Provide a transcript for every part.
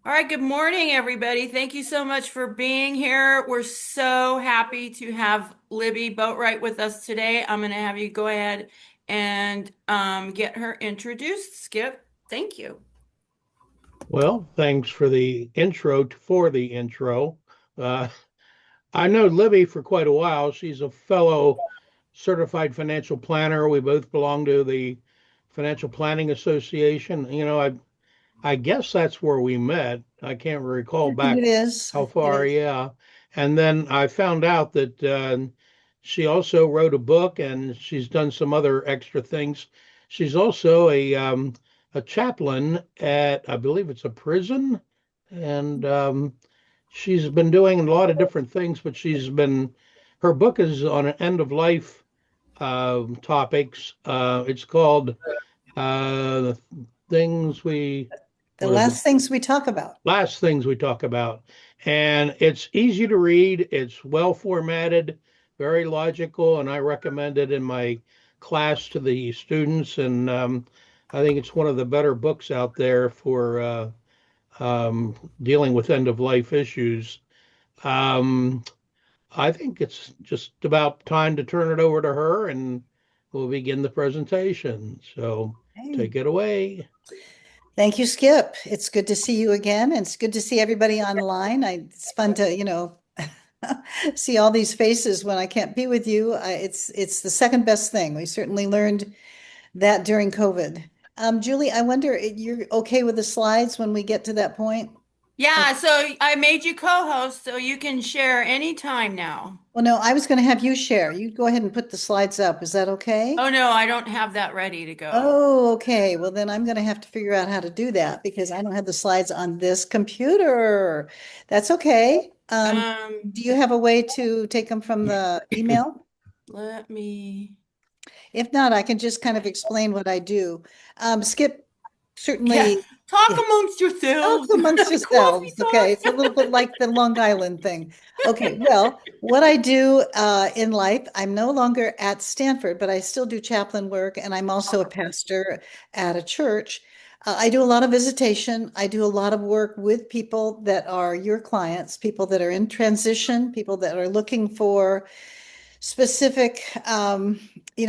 All right, good morning, everybody. Thank you so much for being here. We're so happy to have Libby Boatwright with us today. I'm going to have you go ahead and get her introduced. Skip, thank you. Well, thanks for the intro. Uh, I know Libby for quite a while. She's a fellow certified financial planner. We both belong to the Financial Planning Association. I guess that's where we met. I can't recall I think back it is. how It far. is. Yeah. And then I found out that she also wrote a book and she's done some other extra things. She's also a chaplain at, I believe it's a prison. And she's been doing a lot of different things, but her book is on an end of life topics. It's called The Things We, The what is it? last things we talk about. Last Things We Talk About. And it's easy to read, it's well formatted, very logical, and I recommend it in my class to the students. And I think it's one of the better books out there for dealing with end of life issues. Um, I think it's just about time to turn it over to her and we'll begin the presentation. So Hey. take it away. Thank you, Skip. It's good to see you again. And it's good to see everybody online. It's fun to, see all these faces when I can't be with you. It's the second best thing. We certainly learned that during COVID. Julie, I wonder, you're okay with the slides when we get to that point? Oh, Yeah, so I made you co-host so you can share anytime now. well, no, I was going to have you share. You go ahead and put the slides up. Is that okay? Oh no, I don't have that ready to go. Oh, okay. Well, then I'm going to have to figure out how to do that because I don't have the slides on this computer. That's okay. Um, Do you have a way to take them from the email? Let me, If not, I can just kind of explain what I do. Skip, yeah, certainly, talk yeah, amongst talk yourselves. amongst Coffee yourselves. Okay, talk. it's a little bit like the Long Island thing. Okay, well, what I do in life, I'm no longer at Stanford, but I still do chaplain work, and I'm also a pastor at a church. I do a lot of visitation. I do a lot of work with people that are your clients, people that are in transition, people that are looking for specific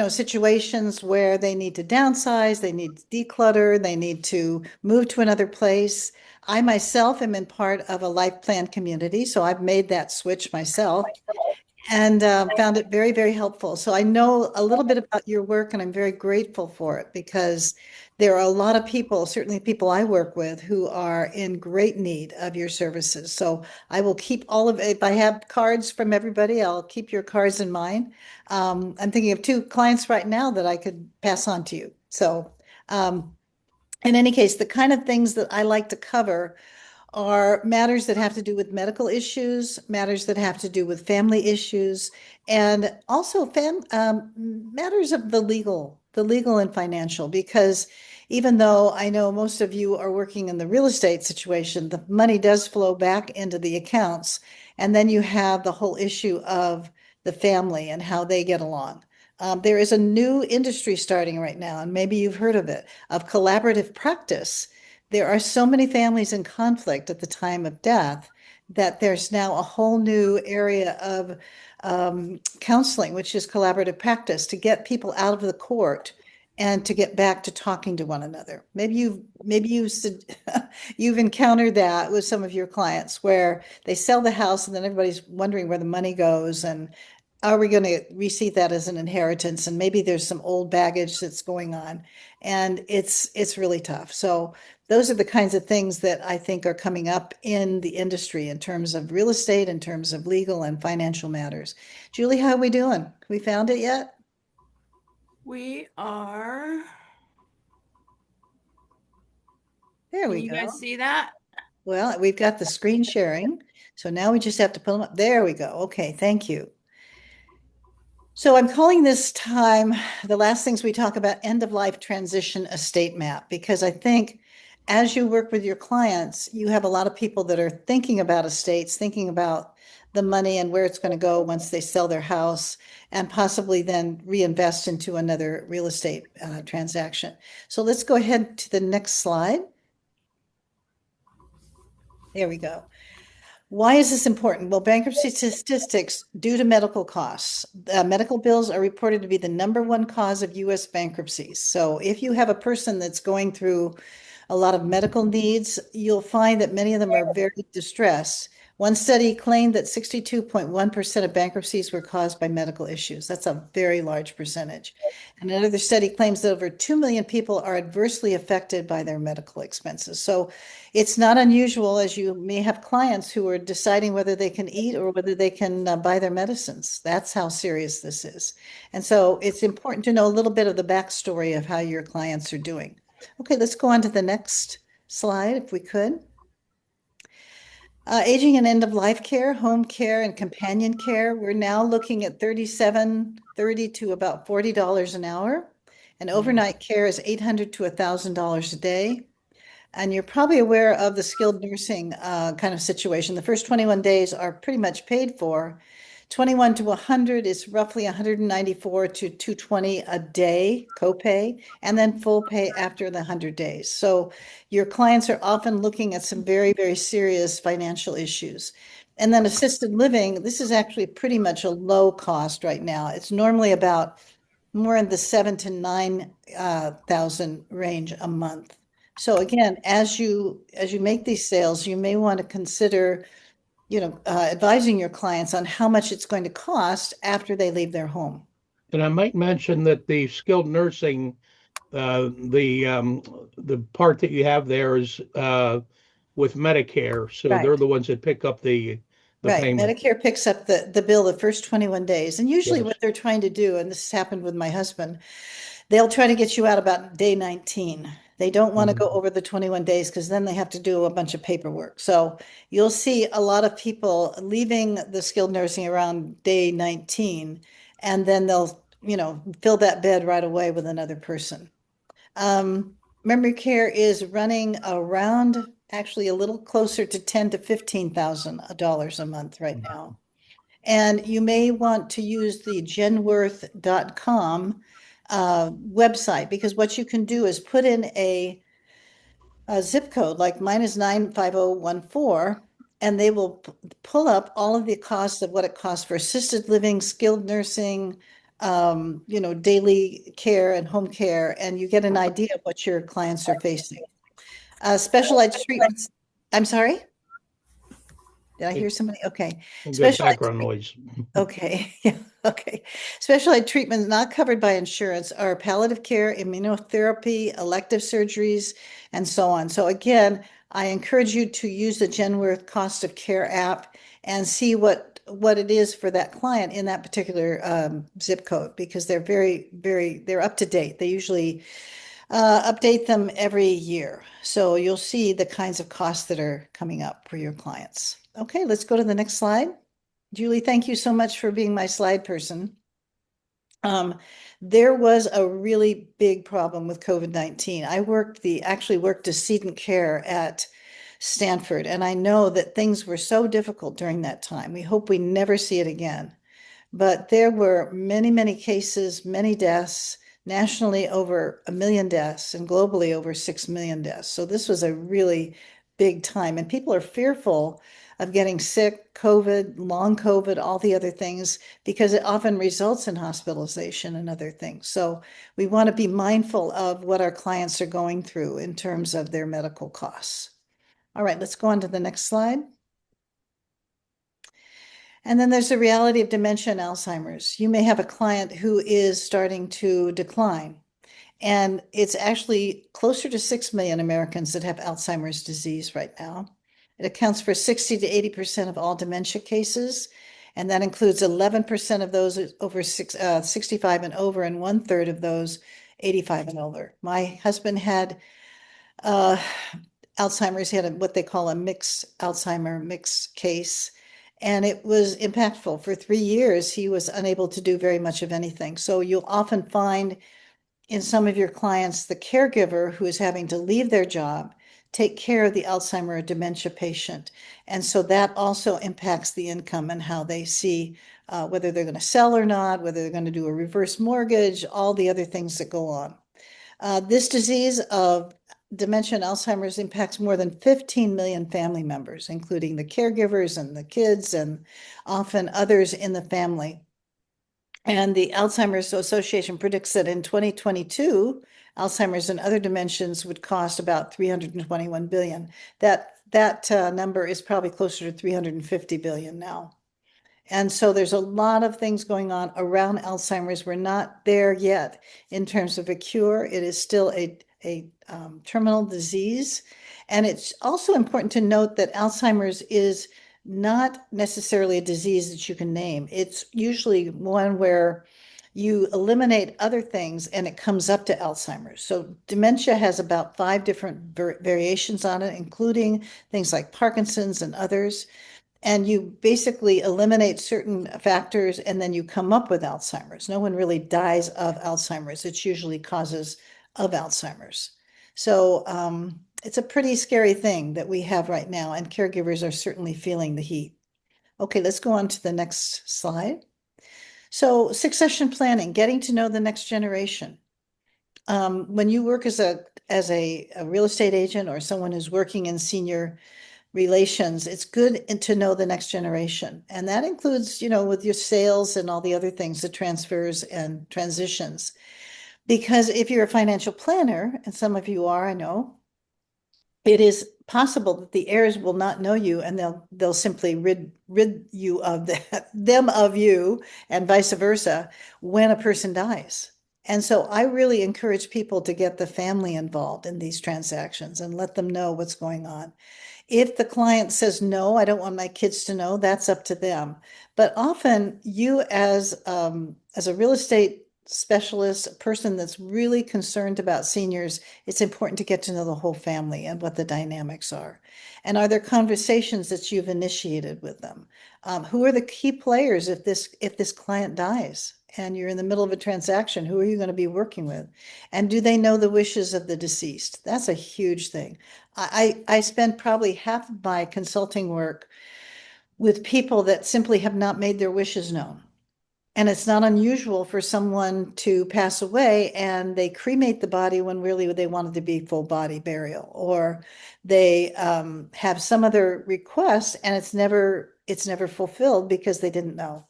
situations where they need to downsize, they need to declutter, they need to move to another place. I myself am in part of a life plan community, so I've made that switch myself and found it very, very helpful. So I know a little bit about your work, and I'm very grateful for it because there are a lot of people, certainly people I work with, who are in great need of your services. So I will keep all of it. If I have cards from everybody, I'll keep your cards in mind. I'm thinking of two clients right now that I could pass on to you. So, um, in any case, the kind of things that I like to cover are matters that have to do with medical issues, matters that have to do with family issues, and also matters of the legal and financial. Because even though I know most of you are working in the real estate situation, the money does flow back into the accounts, and then you have the whole issue of the family and how they get along. There is a new industry starting right now, and maybe you've heard of it, of collaborative practice. There are so many families in conflict at the time of death that there's now a whole new area of counseling, which is collaborative practice, to get people out of the court and to get back to talking to one another. You've encountered that with some of your clients where they sell the house and then everybody's wondering where the money goes and are we going to receive that as an inheritance? And maybe there's some old baggage that's going on, and it's really tough. So those are the kinds of things that I think are coming up in the industry in terms of real estate, in terms of legal and financial matters. Julie, how are we doing? We found it yet? We are, There can we you guys go. see that? Well, we've got the screen sharing. So now we just have to put them up. There we go. Okay, thank you. So I'm calling this time the last things we talk about end of life transition estate map, because I think as you work with your clients, you have a lot of people that are thinking about estates, thinking about the money and where it's going to go once they sell their house and possibly then reinvest into another real estate transaction. So let's go ahead to the next slide. There we go. Why is this important? Well, bankruptcy statistics due to medical costs. Medical bills are reported to be the number one cause of US bankruptcies. So if you have a person that's going through a lot of medical needs, you'll find that many of them are very distressed. One study claimed that 62.1% of bankruptcies were caused by medical issues. That's a very large percentage. And another study claims that over 2 million people are adversely affected by their medical expenses. So it's not unusual, as you may have clients who are deciding whether they can eat or whether they can buy their medicines. That's how serious this is. And so it's important to know a little bit of the backstory of how your clients are doing. Okay, let's go on to the next slide if we could. Aging and end of life care, home care, and companion care. We're now looking at $37.30 to about $40 an hour. And overnight care is $800 to $1,000 a day. And you're probably aware of the skilled nursing kind of situation. The first 21 days are pretty much paid for. 21 to 100 is roughly 194 to 220 a day copay, and then full pay after the 100 days. So your clients are often looking at some very, very serious financial issues. And then assisted living, this is actually pretty much a low cost right now. It's normally about more in the 7 to 9,000 range a month. So again, as you make these sales, you may want to consider, advising your clients on how much it's going to cost after they leave their home. And I might mention that the skilled nursing, the part that you have there is with Medicare, so they're Right. the ones that pick up the Right. payment. Medicare picks up the bill the first 21 days. And usually Yes. what they're trying to do, and this has happened with my husband, they'll try to get you out about day 19. They don't want to go Mhm. over the 21 days because then they have to do a bunch of paperwork. So you'll see a lot of people leaving the skilled nursing around day 19, and then they'll, fill that bed right away with another person. Memory care is running around actually a little closer to 10 to $15,000 a month right now. And you may want to use the genworth.com website, because what you can do is put in a zip code, like mine is 95014, and they will pull up all of the costs of what it costs for assisted living, skilled nursing, daily care and home care, and you get an idea of what your clients are facing. Specialized treatments. I'm sorry? Did I hear somebody? Okay. Good Specialized background noise. Okay, yeah, okay. Special ed treatments not covered by insurance are palliative care, immunotherapy, elective surgeries, and so on. So again, I encourage you to use the Genworth Cost of Care app and see what it is for that client in that particular zip code, because they're they're up to date. They usually update them every year. So you'll see the kinds of costs that are coming up for your clients. Okay, let's go to the next slide. Julie, thank you so much for being my slide person. There was a really big problem with COVID-19. I actually worked decedent care at Stanford, and I know that things were so difficult during that time. We hope we never see it again. But there were many, many cases, many deaths, nationally over 1 million deaths, and globally over 6 million deaths. So this was a really big time. And people are fearful of getting sick, COVID, long COVID, all the other things, because it often results in hospitalization and other things. So we want to be mindful of what our clients are going through in terms of their medical costs. All right, let's go on to the next slide. And then there's the reality of dementia and Alzheimer's. You may have a client who is starting to decline, and it's actually closer to 6 million Americans that have Alzheimer's disease right now. It accounts for 60 to 80% of all dementia cases, and that includes 11% of those over 65 and over, and 1/3 of those 85 and over. My husband had uh, Alzheimer's. He had what they call a mixed Alzheimer mixed case. And it was impactful. For 3 years, he was unable to do very much of anything. So you'll often find in some of your clients the caregiver who is having to leave their job, take care of the Alzheimer or dementia patient. And so that also impacts the income and how they see whether they're going to sell or not, whether they're going to do a reverse mortgage, all the other things that go on. This disease of dementia and Alzheimer's impacts more than 15 million family members, including the caregivers and the kids and often others in the family. And the Alzheimer's Association predicts that in 2022, Alzheimer's and other dementias would cost about 321 billion. That number is probably closer to 350 billion now. And so there's a lot of things going on around Alzheimer's. We're not there yet in terms of a cure. It is still a terminal disease. And it's also important to note that Alzheimer's is not necessarily a disease that you can name. It's usually one where you eliminate other things and it comes up to Alzheimer's. So dementia has about 5 different variations on it, including things like Parkinson's and others. And you basically eliminate certain factors and then you come up with Alzheimer's. No one really dies of Alzheimer's. It's usually causes of Alzheimer's. So it's a pretty scary thing that we have right now, and caregivers are certainly feeling the heat. Okay, let's go on to the next slide. So succession planning, getting to know the next generation. When you work as a real estate agent or someone who's working in senior relations, it's good to know the next generation. And that includes, with your sales and all the other things, the transfers and transitions. Because if you're a financial planner, and some of you are, I know, it is possible that the heirs will not know you and they'll simply rid you of them of you, and vice versa when a person dies. And so I really encourage people to get the family involved in these transactions and let them know what's going on. If the client says, no, I don't want my kids to know, that's up to them. But often you as a real estate specialist, a person that's really concerned about seniors, it's important to get to know the whole family and what the dynamics are. And are there conversations that you've initiated with them? Who are the key players if this client dies and you're in the middle of a transaction? Who are you going to be working with? And do they know the wishes of the deceased? That's a huge thing. I spend probably half of my consulting work with people that simply have not made their wishes known. And it's not unusual for someone to pass away and they cremate the body when really they wanted to be full body burial, or they have some other request and it's never fulfilled because they didn't know.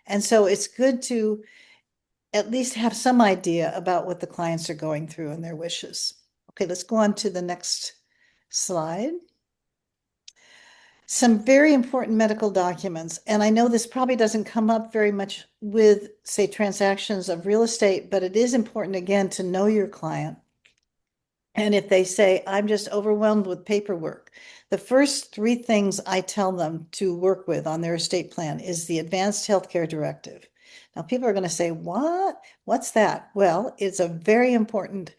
And so it's good to at least have some idea about what the clients are going through and their wishes. Okay, let's go on to the next slide. Some very important medical documents, and I know this probably doesn't come up very much with, say, transactions of real estate, but it is important, again, to know your client. And if they say, I'm just overwhelmed with paperwork, the first 3 things I tell them to work with on their estate plan is the Advanced Healthcare Directive. Now, people are going to say, what? What's that? Well, it's a very important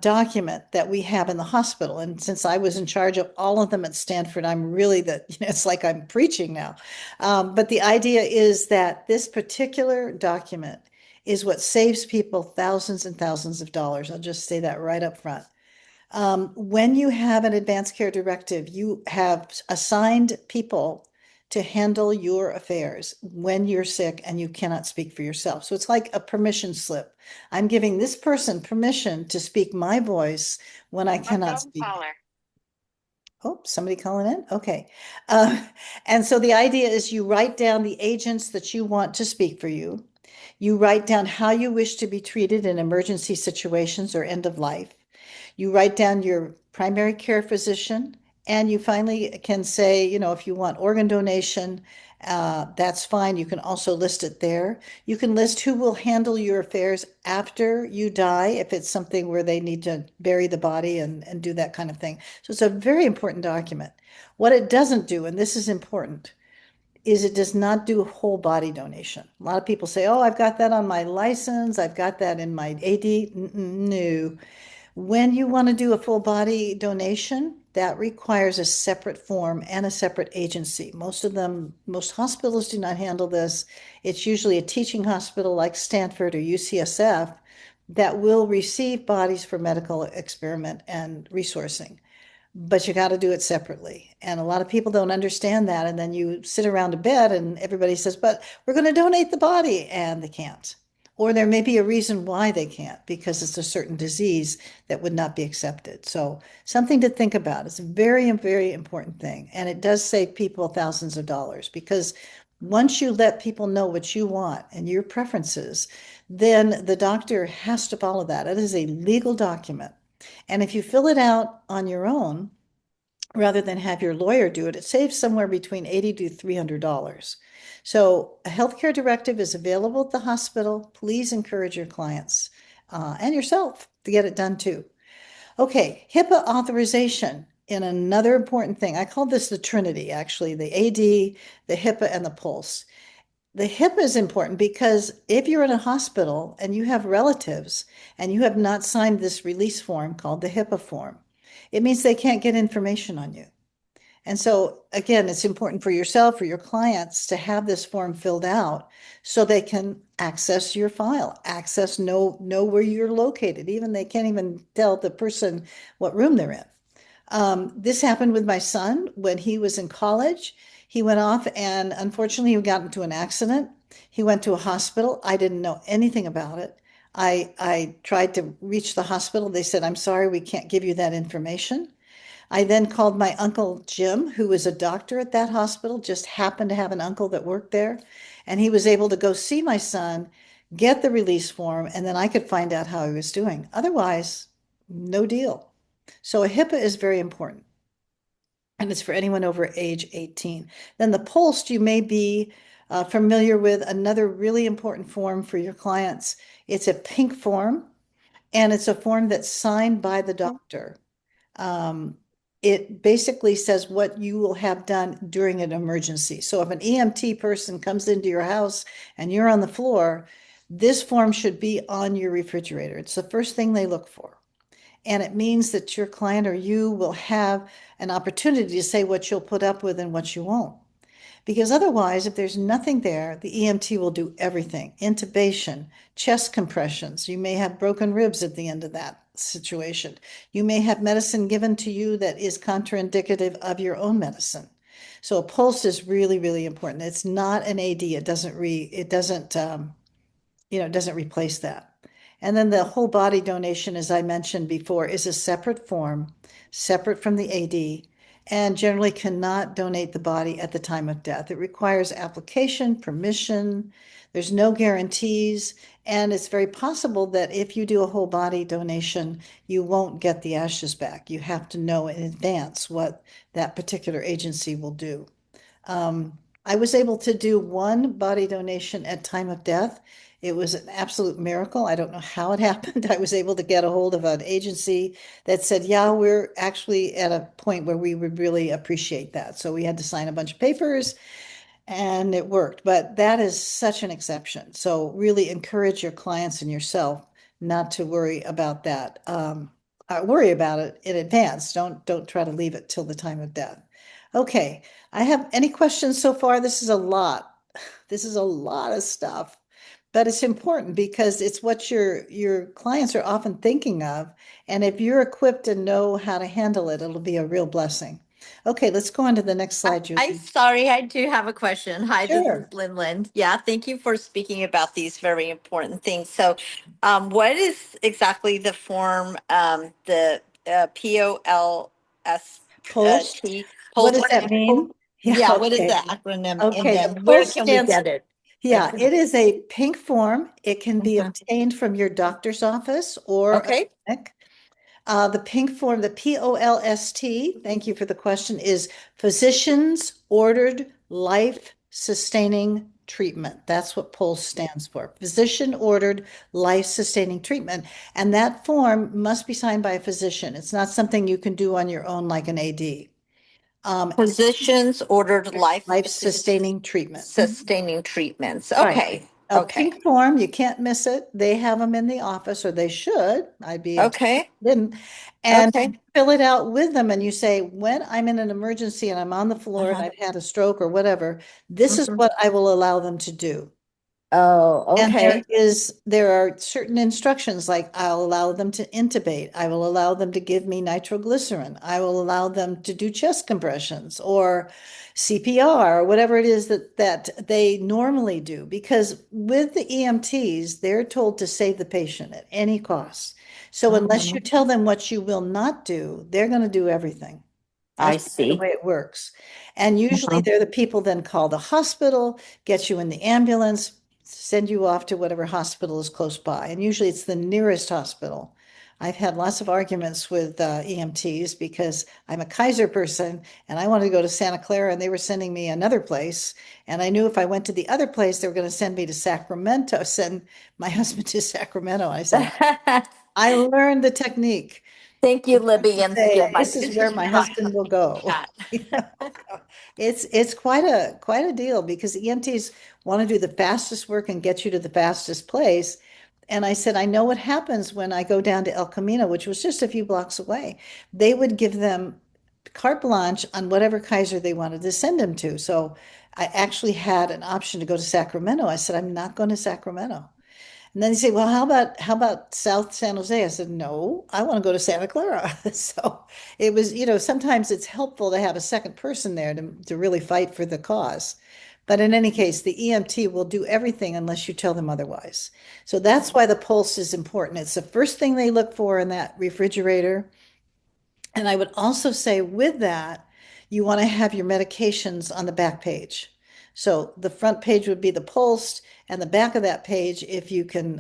document that we have in the hospital. And since I was in charge of all of them at Stanford, I'm really it's like I'm preaching now. But the idea is that this particular document is what saves people thousands and thousands of dollars. I'll just say that right up front. When you have an advanced care directive, you have assigned people to handle your affairs when you're sick and you cannot speak for yourself. So it's like a permission slip. I'm giving this person permission to speak my voice when I cannot speak. Oh, somebody calling in? Okay. And so the idea is you write down the agents that you want to speak for you. You write down how you wish to be treated in emergency situations or end of life. You write down your primary care physician, and you finally can say, if you want organ donation, that's fine. You can also list it there. You can list who will handle your affairs after you die, if it's something where they need to bury the body and do that kind of thing. So it's a very important document. What it doesn't do, and this is important, is it does not do whole body donation. A lot of people say, oh, I've got that on my license. I've got that in my AD. No. When you want to do a full body donation, that requires a separate form and a separate agency. Most hospitals do not handle this. It's usually a teaching hospital like Stanford or UCSF that will receive bodies for medical experiment and resourcing. But you got to do it separately. And a lot of people don't understand that. And then you sit around a bed and everybody says, but we're going to donate the body, and they can't. Or there may be a reason why they can't, because it's a certain disease that would not be accepted. So something to think about. It's a very, very important thing. And it does save people thousands of dollars because once you let people know what you want and your preferences, then the doctor has to follow that. It is a legal document. And if you fill it out on your own, rather than have your lawyer do it, it saves somewhere between $80 to $300. So a healthcare directive is available at the hospital. Please encourage your clients and yourself to get it done too. Okay, HIPAA authorization in another important thing. I call this the Trinity, actually, the AD, the HIPAA, and the Pulse. The HIPAA is important because if you're in a hospital and you have relatives and you have not signed this release form called the HIPAA form, it means they can't get information on you. And so, again, it's important for yourself, for your clients to have this form filled out so they can access your file, know where you're located. Even they can't even tell the person what room they're in. This happened with my son when he was in college. He went off and unfortunately he got into an accident. He went to a hospital. I didn't know anything about it. I tried to reach the hospital. They said, I'm sorry, we can't give you that information. I then called my uncle Jim, who was a doctor at that hospital, just happened to have an uncle that worked there. And he was able to go see my son, get the release form, and then I could find out how he was doing. Otherwise, no deal. So a HIPAA is very important, and it's for anyone over age 18. Then the POLST, you may be familiar with another really important form for your clients. It's a pink form, and it's a form that's signed by the doctor. Um, it basically says what you will have done during an emergency. So if an EMT person comes into your house and you're on the floor, this form should be on your refrigerator. It's the first thing they look for. And it means that your client or you will have an opportunity to say what you'll put up with and what you won't. Because otherwise, if there's nothing there, the EMT will do everything. Intubation, chest compressions. You may have broken ribs at the end of that situation. You may have medicine given to you that is contraindicative of your own medicine. So a pulse is really, really important. It's not an AD. It doesn't replace that. And then the whole body donation, as I mentioned before, is a separate form, separate from the AD, and generally cannot donate the body at the time of death. It requires application, permission, there's no guarantees, and it's very possible that if you do a whole body donation, you won't get the ashes back. You have to know in advance what that particular agency will do. I was able to do one body donation at time of death. It was an absolute miracle. I don't know how it happened. I was able to get a hold of an agency that said, yeah, we're actually at a point where we would really appreciate that. So we had to sign a bunch of papers and it worked. But that is such an exception. So really encourage your clients and yourself not to worry about that. Worry about it in advance. Don't try to leave it till the time of death. Okay, I have any questions so far? This is a lot. This is a lot of stuff, but it's important because it's what your clients are often thinking of. And if you're equipped and know how to handle it, it'll be a real blessing. Okay, let's go on to the next slide, I'm Julie. sorry, I do have a question. Hi, this is Sure. Lynn. Yeah, thank you for speaking about these very important things. So, what is exactly the form, the Pulse. POLST, What POLST? does that mean? Yeah, Yeah, what is the okay. acronym? And Okay, the then where pulse can we stands, get it? yeah, it is a pink form. It can be Mhm. obtained from your doctor's office or a Okay. clinic. The pink form, the POLST, thank you for the question, is Physicians Ordered Life Sustaining Treatment. That's what POLS stands for, Physician Ordered Life Sustaining Treatment. And that form must be signed by a physician. It's not something you can do on your own like an AD. Physicians ordered Life sustaining treatment. sustaining treatments. Right. Okay. A Okay. pink form, you can't miss it. They have them in the office, or they should. I'd be upset if Okay. they didn't. And Okay. fill it out with them, and you say, when I'm in an emergency and I'm on the floor and Uh-huh. I've had a stroke or whatever, this is Mhm. what I will allow them to do. Oh, And okay. there are certain instructions, like I'll allow them to intubate. I will allow them to give me nitroglycerin. I will allow them to do chest compressions or CPR or whatever it is that they normally do. Because with the EMTs, they're told to save the patient at any cost. So unless you Mhm. tell them what you will not do, they're going to do everything. I That's the see. way it works. And usually Mhm. they're the people then call the hospital, get you in the ambulance, send you off to whatever hospital is close by. And usually it's the nearest hospital. I've had lots of arguments with EMTs because I'm a Kaiser person and I wanted to go to Santa Clara and they were sending me another place. And I knew if I went to the other place, they were going to send me to Sacramento, send my husband to Sacramento. I said, I learned the technique. Thank you, Libby, and Say, yeah, my this is where my husband will go. chat. You know, it's quite a deal because EMTs want to do the fastest work and get you to the fastest place. And I said, I know what happens when I go down to El Camino, which was just a few blocks away. They would give them carte blanche on whatever Kaiser they wanted to send them to. So I actually had an option to go to Sacramento. I said, I'm not going to Sacramento. And then he said, well, how about South San Jose? I said, no, I want to go to Santa Clara. So it was, sometimes it's helpful to have a second person there to really fight for the cause. But in any case, the EMT will do everything unless you tell them otherwise. So that's why the pulse is important. It's the first thing they look for in that refrigerator. And I would also say with that, you want to have your medications on the back page. So the front page would be the pulse, and the back of that page, if you can,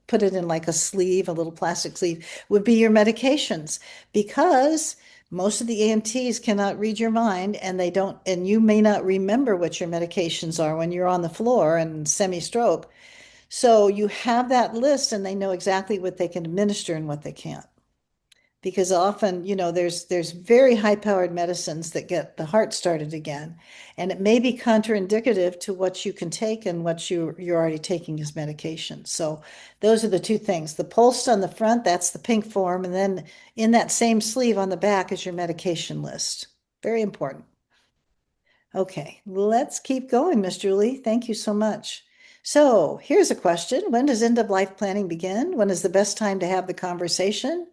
put it in like a sleeve, a little plastic sleeve, would be your medications. Because most of the EMTs cannot read your mind, and they don't, and you may not remember what your medications are when you're on the floor and semi-stroke. So you have that list, and they know exactly what they can administer and what they can't, because often, there's very high-powered medicines that get the heart started again, and it may be contraindicative to what you can take and what you're already taking as medication. So those are the two things. The pulse on the front, that's the pink form, and then in that same sleeve on the back is your medication list. Very important. Okay, let's keep going, Miss Julie. Thank you so much. So here's a question. When does end of life planning begin? When is the best time to have the conversation?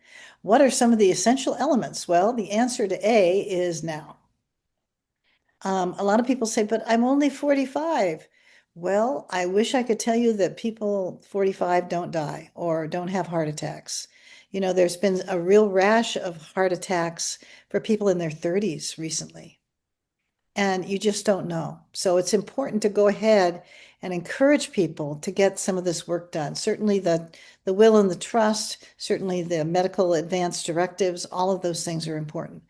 What are some of the essential elements? Well, the answer to A is now. A lot of people say, but I'm only 45. Well, I wish I could tell you that people 45 don't die or don't have heart attacks. There's been a real rash of heart attacks for people in their 30s recently, and you just don't know. So it's important to go ahead and encourage people to get some of this work done. Certainly the will and the trust, certainly the medical advance directives, all of those things are important.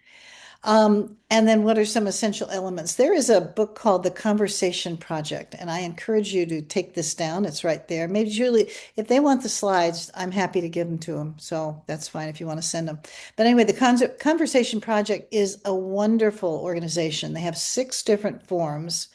And then what are some essential elements? There is a book called The Conversation Project, and I encourage you to take this down. It's right there. Maybe Julie, if they want the slides, I'm happy to give them to them. So that's fine if you want to send them. But anyway, the Conversation Project is a wonderful organization. They have 6 different forums.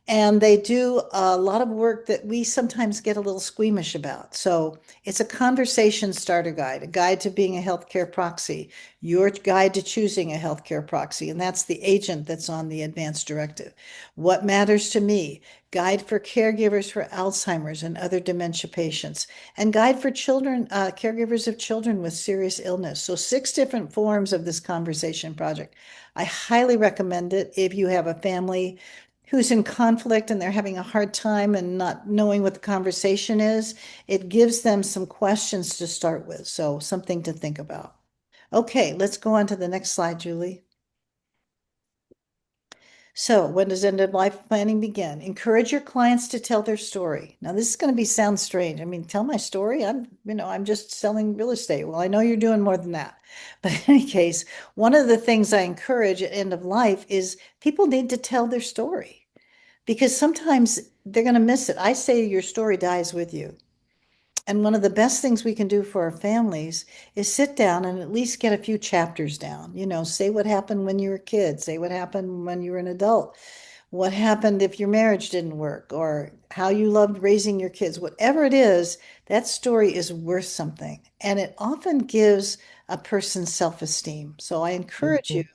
And they do a lot of work that we sometimes get a little squeamish about. So it's a conversation starter guide, a guide to being a healthcare proxy, your guide to choosing a healthcare proxy, and that's the agent that's on the advance directive. What matters to me? Guide for caregivers for Alzheimer's and other dementia patients, and guide for children, caregivers of children with serious illness. So 6 different forms of this conversation project. I highly recommend it if you have a family who's in conflict and they're having a hard time and not knowing what the conversation is. It gives them some questions to start with, so something to think about. Okay, let's go on to the next slide, Julie. So when does end of life planning begin? Encourage your clients to tell their story. Now, this is going to sound strange. I mean, tell my story. I'm just selling real estate. Well, I know you're doing more than that. But in any case, one of the things I encourage at end of life is people need to tell their story, because sometimes they're going to miss it. I say your story dies with you. And one of the best things we can do for our families is sit down and at least get a few chapters down. Say what happened when you were a kid, say what happened when you were an adult, what happened if your marriage didn't work, or how you loved raising your kids. Whatever it is, that story is worth something. And it often gives a person self-esteem. So I encourage you Mhm.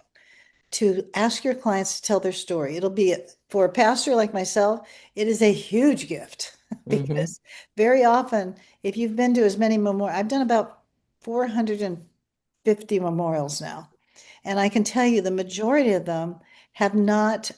to ask your clients to tell their story. It'll be, for a pastor like myself, it is a huge gift Hmm. Because very often, if you've been to as many memorials, I've done about 450 memorials now. And I can tell you the majority of them have not,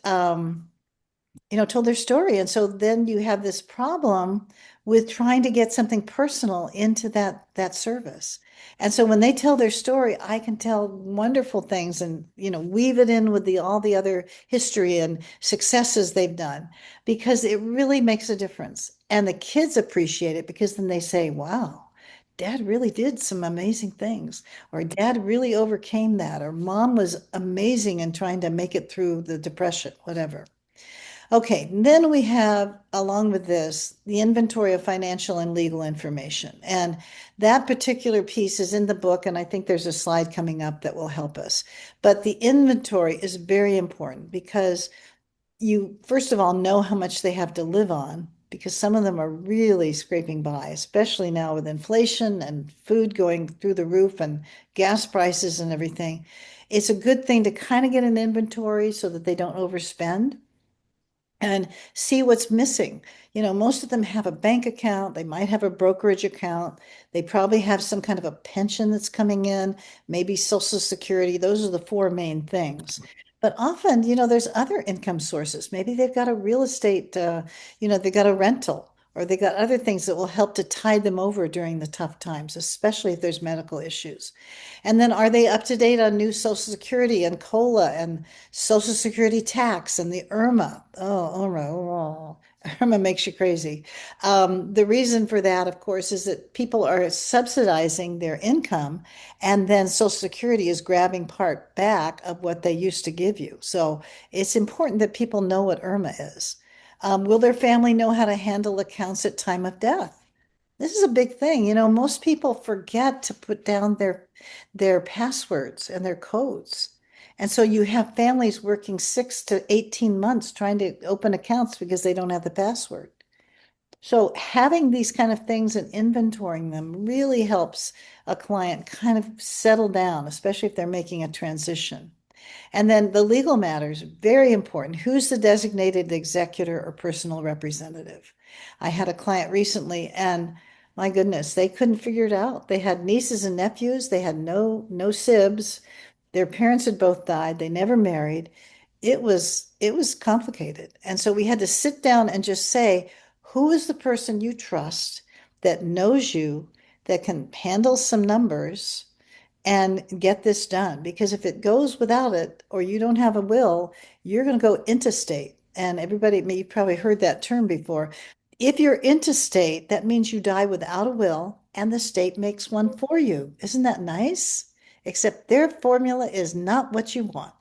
told their story. And so then you have this problem with trying to get something personal into that service. And so when they tell their story, I can tell wonderful things and, weave it in with all the other history and successes they've done because it really makes a difference. And the kids appreciate it because then they say, wow. Dad really did some amazing things, or dad really overcame that, or mom was amazing in trying to make it through the depression, whatever. Okay, then we have, along with this, the inventory of financial and legal information. And that particular piece is in the book, and I think there's a slide coming up that will help us. But the inventory is very important because you, first of all, know how much they have to live on, because some of them are really scraping by, especially now with inflation and food going through the roof and gas prices and everything. It's a good thing to kind of get an inventory so that they don't overspend and see what's missing. Most of them have a bank account, they might have a brokerage account, they probably have some kind of a pension that's coming in, maybe Social Security. Those are the four main things. But often, there's other income sources. Maybe they've got a real estate, they've got a rental, or they got other things that will help to tide them over during the tough times, especially if there's medical issues. And then are they up to date on new Social Security and COLA and Social Security tax and the IRMA? Oh, IRMA, oh, IRMA makes you crazy. The reason for that, of course, is that people are subsidizing their income, and then Social Security is grabbing part back of what they used to give you. So it's important that people know what IRMA is. Will their family know how to handle accounts at time of death? This is a big thing. Most people forget to put down their passwords and their codes. And so you have families working 6 to 18 months trying to open accounts because they don't have the password. So having these kind of things and inventorying them really helps a client kind of settle down, especially if they're making a transition. And then the legal matters, very important. Who's the designated executor or personal representative? I had a client recently, and my goodness, they couldn't figure it out. They had nieces and nephews, they had no sibs. Their parents had both died, they never married. It was complicated. And so we had to sit down and just say, who is the person you trust that knows you, that can handle some numbers? And get this done. Because if it goes without it, or you don't have a will, you're going to go intestate. And everybody, you've probably heard that term before. If you're intestate, that means you die without a will and the state makes one for you. Isn't that nice? Except their formula is not what you want.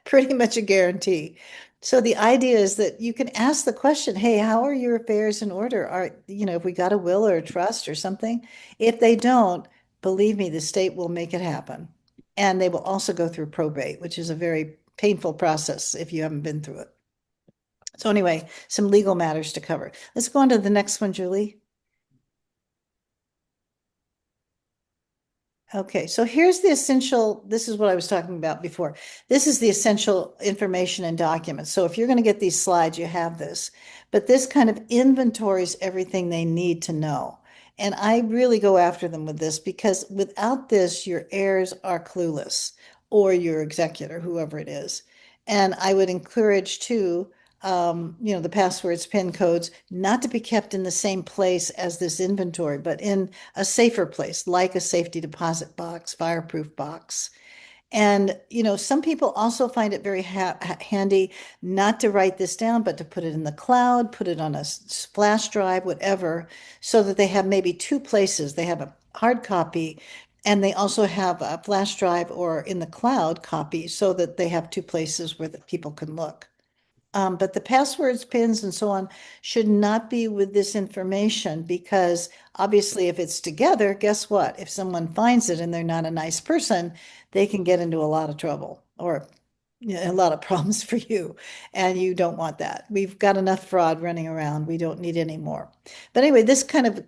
Pretty much a guarantee. So the idea is that you can ask the question, hey, how are your affairs in order? If we got a will or a trust or something? If they don't, believe me, the state will make it happen. And they will also go through probate, which is a very painful process if you haven't been through it. So anyway, some legal matters to cover. Let's go on to the next one, Julie. Okay, so here's the essential, this is what I was talking about before. This is the essential information and documents. So if you're going to get these slides, you have this. But this kind of inventories everything they need to know. And I really go after them with this because without this, your heirs are clueless, or your executor, whoever it is. And I would encourage too, the passwords, PIN codes, not to be kept in the same place as this inventory, but in a safer place, like a safety deposit box, fireproof box. And, some people also find it very handy not to write this down, but to put it in the cloud, put it on a flash drive, whatever, so that they have maybe two places. They have a hard copy and they also have a flash drive or in the cloud copy so that they have two places where the people can look. But the passwords, pins, and so on should not be with this information because obviously, if it's together, guess what? If someone finds it and they're not a nice person, they can get into a lot of trouble or a lot of problems for you. And you don't want that. We've got enough fraud running around. We don't need any more. But anyway, this kind of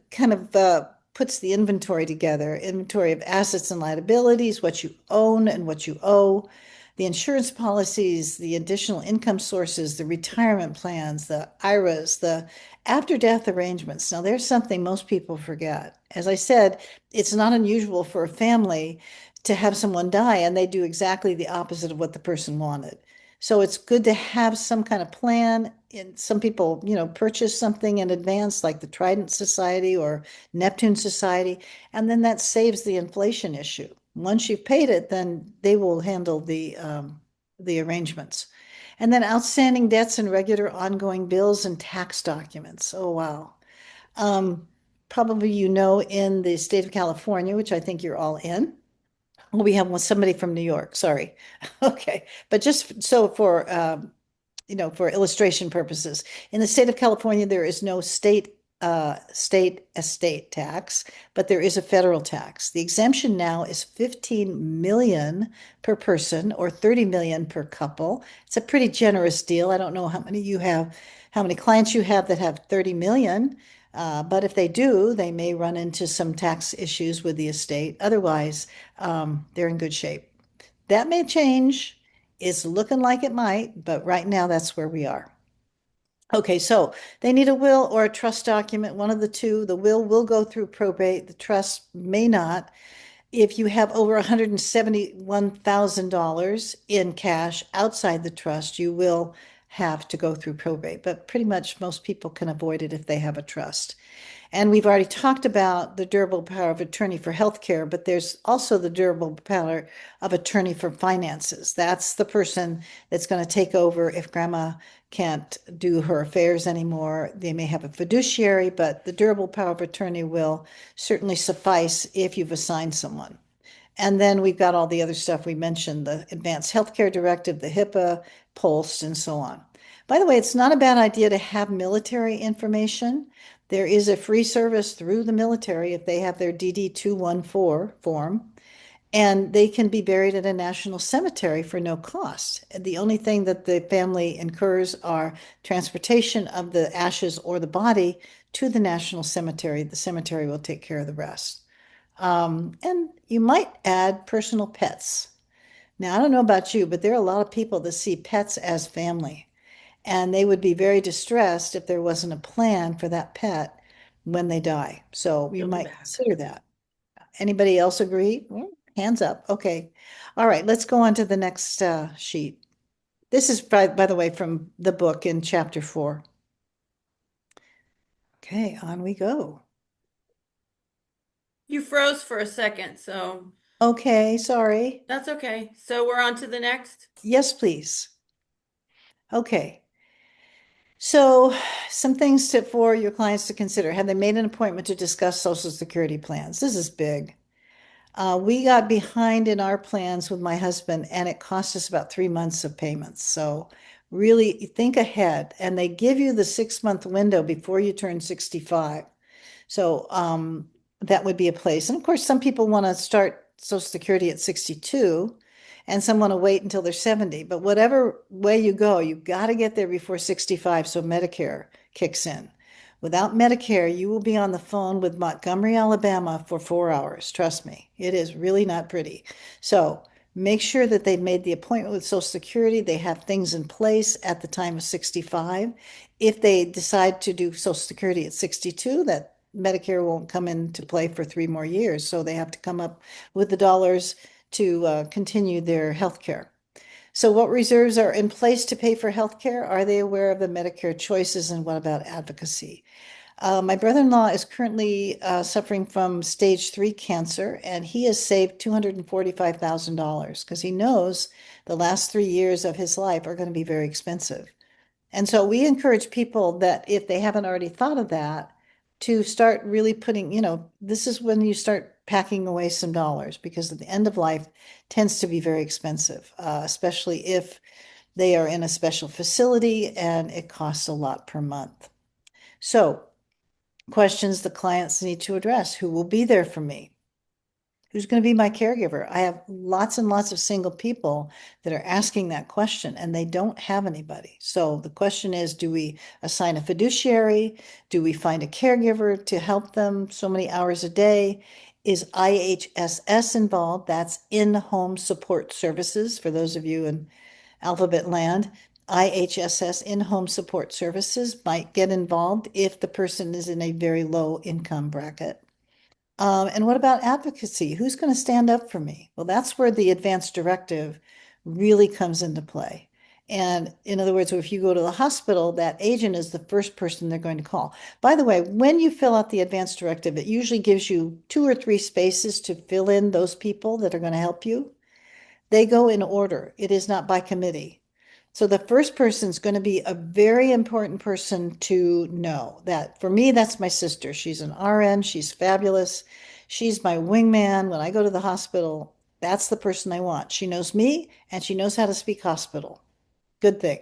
puts the inventory together, inventory of assets and liabilities, what you own and what you owe, the insurance policies, the additional income sources, the retirement plans, the IRAs, the after death arrangements. Now, there's something most people forget. As I said, it's not unusual for a family to have someone die and they do exactly the opposite of what the person wanted. So it's good to have some kind of plan. And some people, purchase something in advance, like the Trident Society or Neptune Society, and then that saves the inflation issue. Once you've paid it, then they will handle the arrangements. And then outstanding debts and regular ongoing bills and tax documents. Oh, wow. Um, Probably in the state of California, which I think you're all in. Well, we have somebody from New York, sorry. Okay, but just so for illustration purposes, in the state of California, there is no state estate tax, but there is a federal tax. The exemption now is 15 million per person or 30 million per couple. It's a pretty generous deal. I don't know how many clients you have that have 30 million. But if they do, they may run into some tax issues with the estate. Otherwise, they're in good shape. That may change. It's looking like it might, but right now that's where we are. Okay, so they need a will or a trust document, one of the two. The will go through probate. The trust may not. If you have over $171,000 in cash outside the trust, you will have to go through probate, but pretty much most people can avoid it if they have a trust. And we've already talked about the durable power of attorney for healthcare, but there's also the durable power of attorney for finances. That's the person that's going to take over if grandma can't do her affairs anymore. They may have a fiduciary, but the durable power of attorney will certainly suffice if you've assigned someone. And then we've got all the other stuff we mentioned, the Advanced Healthcare Directive, the HIPAA, POLST, and so on. By the way, it's not a bad idea to have military information. There is a free service through the military if they have their DD 214 form, and they can be buried at a national cemetery for no cost. The only thing that the family incurs are transportation of the ashes or the body to the national cemetery. The cemetery will take care of the rest. And you might add personal pets. Now, I don't know about you, but there are a lot of people that see pets as family, and they would be very distressed if there wasn't a plan for that pet when they die. So you might consider that. Anybody else agree? Hands up. Okay. All right, let's go on to the next sheet. This is, by the way, from the book in chapter 4. Okay, on we go. You froze for a second, so Okay, sorry. that's okay. So we're on to the next. Yes, please. Okay. So some things for your clients to consider. Have they made an appointment to discuss Social Security plans? This is big. We got behind in our plans with my husband, and it cost us about 3 months of payments. So really think ahead, and they give you the 6-month window before you turn 65. So that would be a place. And of course, some people want to start Social Security at 62, and some want to wait until they're 70. But whatever way you go, you got to get there before 65 so Medicare kicks in. Without Medicare, you will be on the phone with Montgomery, Alabama for 4 hours. Trust me, it is really not pretty. So make sure that they've made the appointment with Social Security. They have things in place at the time of 65. If they decide to do Social Security at 62, that Medicare won't come into play for 3 more years. So they have to come up with the dollars to continue their health care. So what reserves are in place to pay for health care? Are they aware of the Medicare choices, and what about advocacy? My brother-in-law is currently suffering from stage 3 cancer, and he has saved $245,000 because he knows the last 3 years of his life are going to be very expensive. And so we encourage people that if they haven't already thought of that, to start really putting, this is when you start packing away some dollars, because at the end of life tends to be very expensive, especially if they are in a special facility and it costs a lot per month. So questions the clients need to address: who will be there for me? Who's going to be my caregiver? I have lots and lots of single people that are asking that question and they don't have anybody. So the question is, do we assign a fiduciary? Do we find a caregiver to help them so many hours a day? Is IHSS involved? That's in-home support services for those of you in alphabet land. IHSS, in-home support services, might get involved if the person is in a very low income bracket. And what about advocacy? Who's going to stand up for me? Well, that's where the advance directive really comes into play. And in other words, if you go to the hospital, that agent is the first person they're going to call. By the way, when you fill out the advance directive, it usually gives you 2 or 3 spaces to fill in those people that are going to help you. They go in order. It is not by committee. So the first person is going to be a very important person to know. That for me, that's my sister. She's an RN. She's fabulous. She's my wingman. When I go to the hospital, that's the person I want. She knows me and she knows how to speak hospital. Good thing.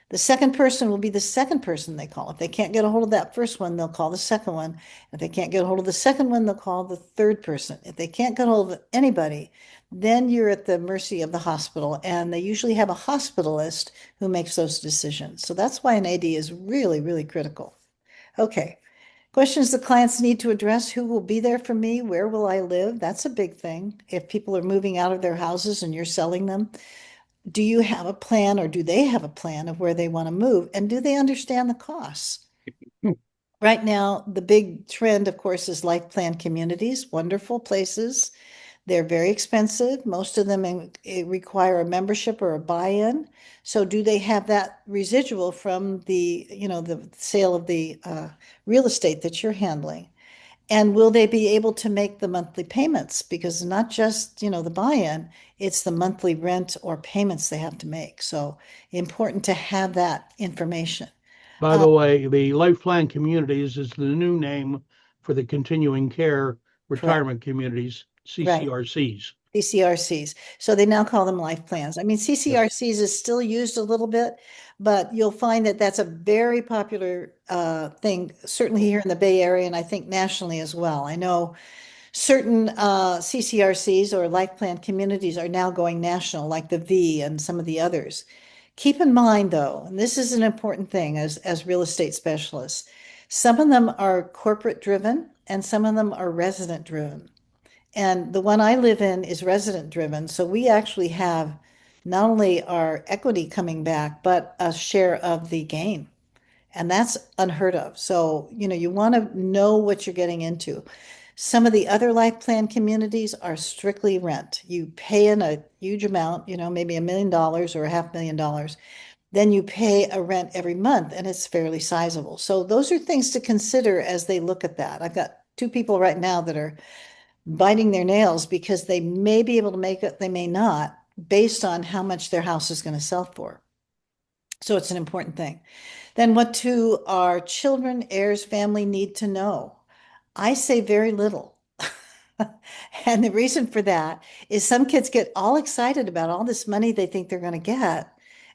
The second person will be the second person they call. If they can't get a hold of that first one, they'll call the second one. If they can't get a hold of the second one, they'll call the third person. If they can't get a hold of anybody, then you're at the mercy of the hospital. And they usually have a hospitalist who makes those decisions. So that's why an AD is really, really critical. Okay. Questions the clients need to address: who will be there for me? Where will I live? That's a big thing. If people are moving out of their houses and you're selling them, do you have a plan, or do they have a plan of where they want to move? And do they understand the costs? Right now, the big trend, of course, is life plan communities, wonderful places. They're very expensive. Most of them require a membership or a buy-in. So do they have that residual from the sale of the real estate that you're handling? And will they be able to make the monthly payments? Because not just, the buy-in, it's the monthly rent or payments they have to make. So important to have that information. By the way, the Life Plan Communities is the new name for the continuing care Correct. retirement communities, Right. CCRCs. CCRCs. So they now call them life plans. I mean, CCRCs is still used a little bit, but you'll find that that's a very popular thing, certainly here in the Bay Area, and I think nationally as well. I know certain CCRCs or life plan communities are now going national, like the V and some of the others. Keep in mind, though, and this is an important thing as real estate specialists, some of them are corporate driven and some of them are resident driven. And the one I live in is resident driven. So we actually have not only our equity coming back, but a share of the gain. And that's unheard of. So, you want to know what you're getting into. Some of the other life plan communities are strictly rent. You pay in a huge amount, maybe $1 million or $500,000. Then you pay a rent every month and it's fairly sizable. So those are things to consider as they look at that. I've got 2 people right now that are biting their nails because they may be able to make it, they may not, based on how much their house is going to sell for. So it's an important thing. Then what do our children, heirs, family need to know? I say very little. And the reason for that is some kids get all excited about all this money they think they're going to get,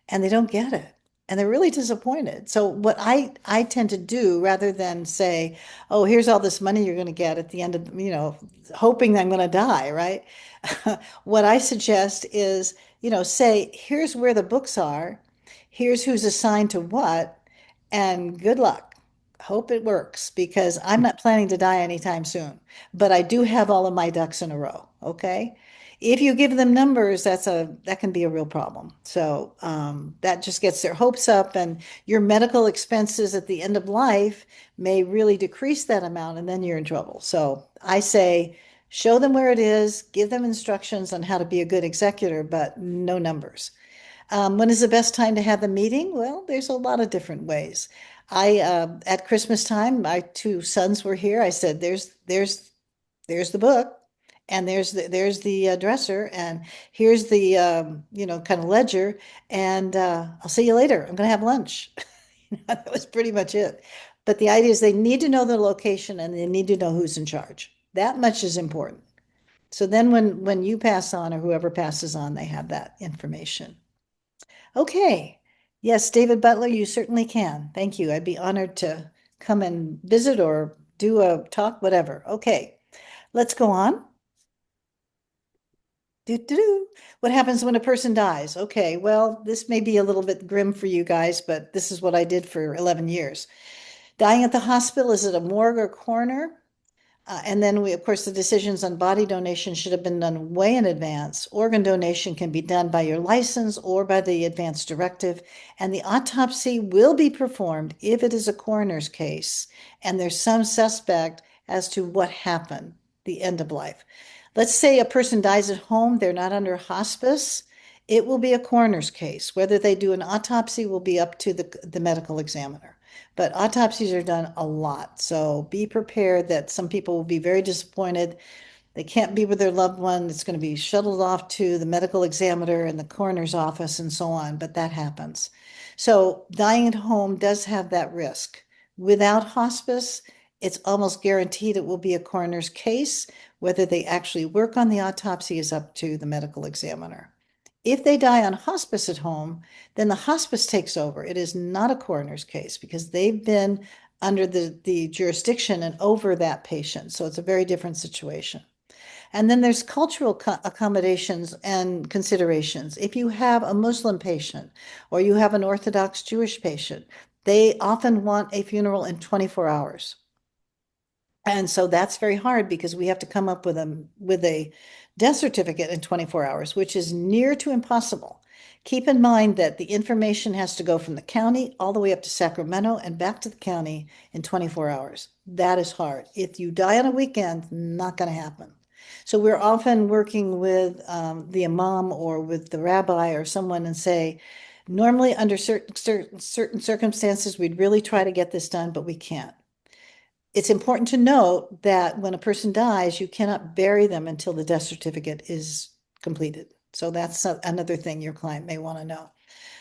and they don't get it. And they're really disappointed. So what I tend to do, rather than say, oh, here's all this money you're going to get at the end of, hoping I'm going to die, right? What I suggest is, say, here's where the books are, here's who's assigned to what, and good luck. Hope it works because I'm not planning to die anytime soon, but I do have all of my ducks in a row. Okay. If you give them numbers, that can be a real problem. So that just gets their hopes up, and your medical expenses at the end of life may really decrease that amount, and then you're in trouble. So I say, show them where it is, give them instructions on how to be a good executor, but no numbers. When is the best time to have the meeting? Well, there's a lot of different ways. At Christmas time, my 2 sons were here. I said, there's the book, and there's the dresser, and here's the kind of ledger, and I'll see you later. I'm going to have lunch. That was pretty much it. But the idea is they need to know the location and they need to know who's in charge. That much is important. So then when you pass on, or whoever passes on, they have that information. Okay. Yes, David Butler, you certainly can. Thank you. I'd be honored to come and visit or do a talk, whatever. Okay, let's go on. Do-do-do. What happens when a person dies? Okay, well, this may be a little bit grim for you guys, but this is what I did for 11 years. Dying at the hospital, is it a morgue or coroner? And then we, of course, the decisions on body donation should have been done way in advance. Organ donation can be done by your license or by the advance directive, and the autopsy will be performed if it is a coroner's case and there's some suspect as to what happened, the end of life. Let's say a person dies at home, they're not under hospice. It will be a coroner's case. Whether they do an autopsy will be up to the medical examiner. But autopsies are done a lot. So be prepared that some people will be very disappointed. They can't be with their loved one. It's going to be shuttled off to the medical examiner and the coroner's office and so on, but that happens. So dying at home does have that risk. Without hospice, it's almost guaranteed it will be a coroner's case. Whether they actually work on the autopsy is up to the medical examiner. If they die on hospice at home, then the hospice takes over. It is not a coroner's case because they've been under the jurisdiction and over that patient. So it's a very different situation. And then there's cultural accommodations and considerations. If you have a Muslim patient or you have an Orthodox Jewish patient, they often want a funeral in 24 hours. And so that's very hard because we have to come up with a death certificate in 24 hours, which is near to impossible. Keep in mind that the information has to go from the county all the way up to Sacramento and back to the county in 24 hours. That is hard. If you die on a weekend, not going to happen. So we're often working with the imam or with the rabbi or someone and say, normally under certain circumstances, we'd really try to get this done, but we can't. It's important to note that when a person dies, you cannot bury them until the death certificate is completed. So that's another thing your client may want to know.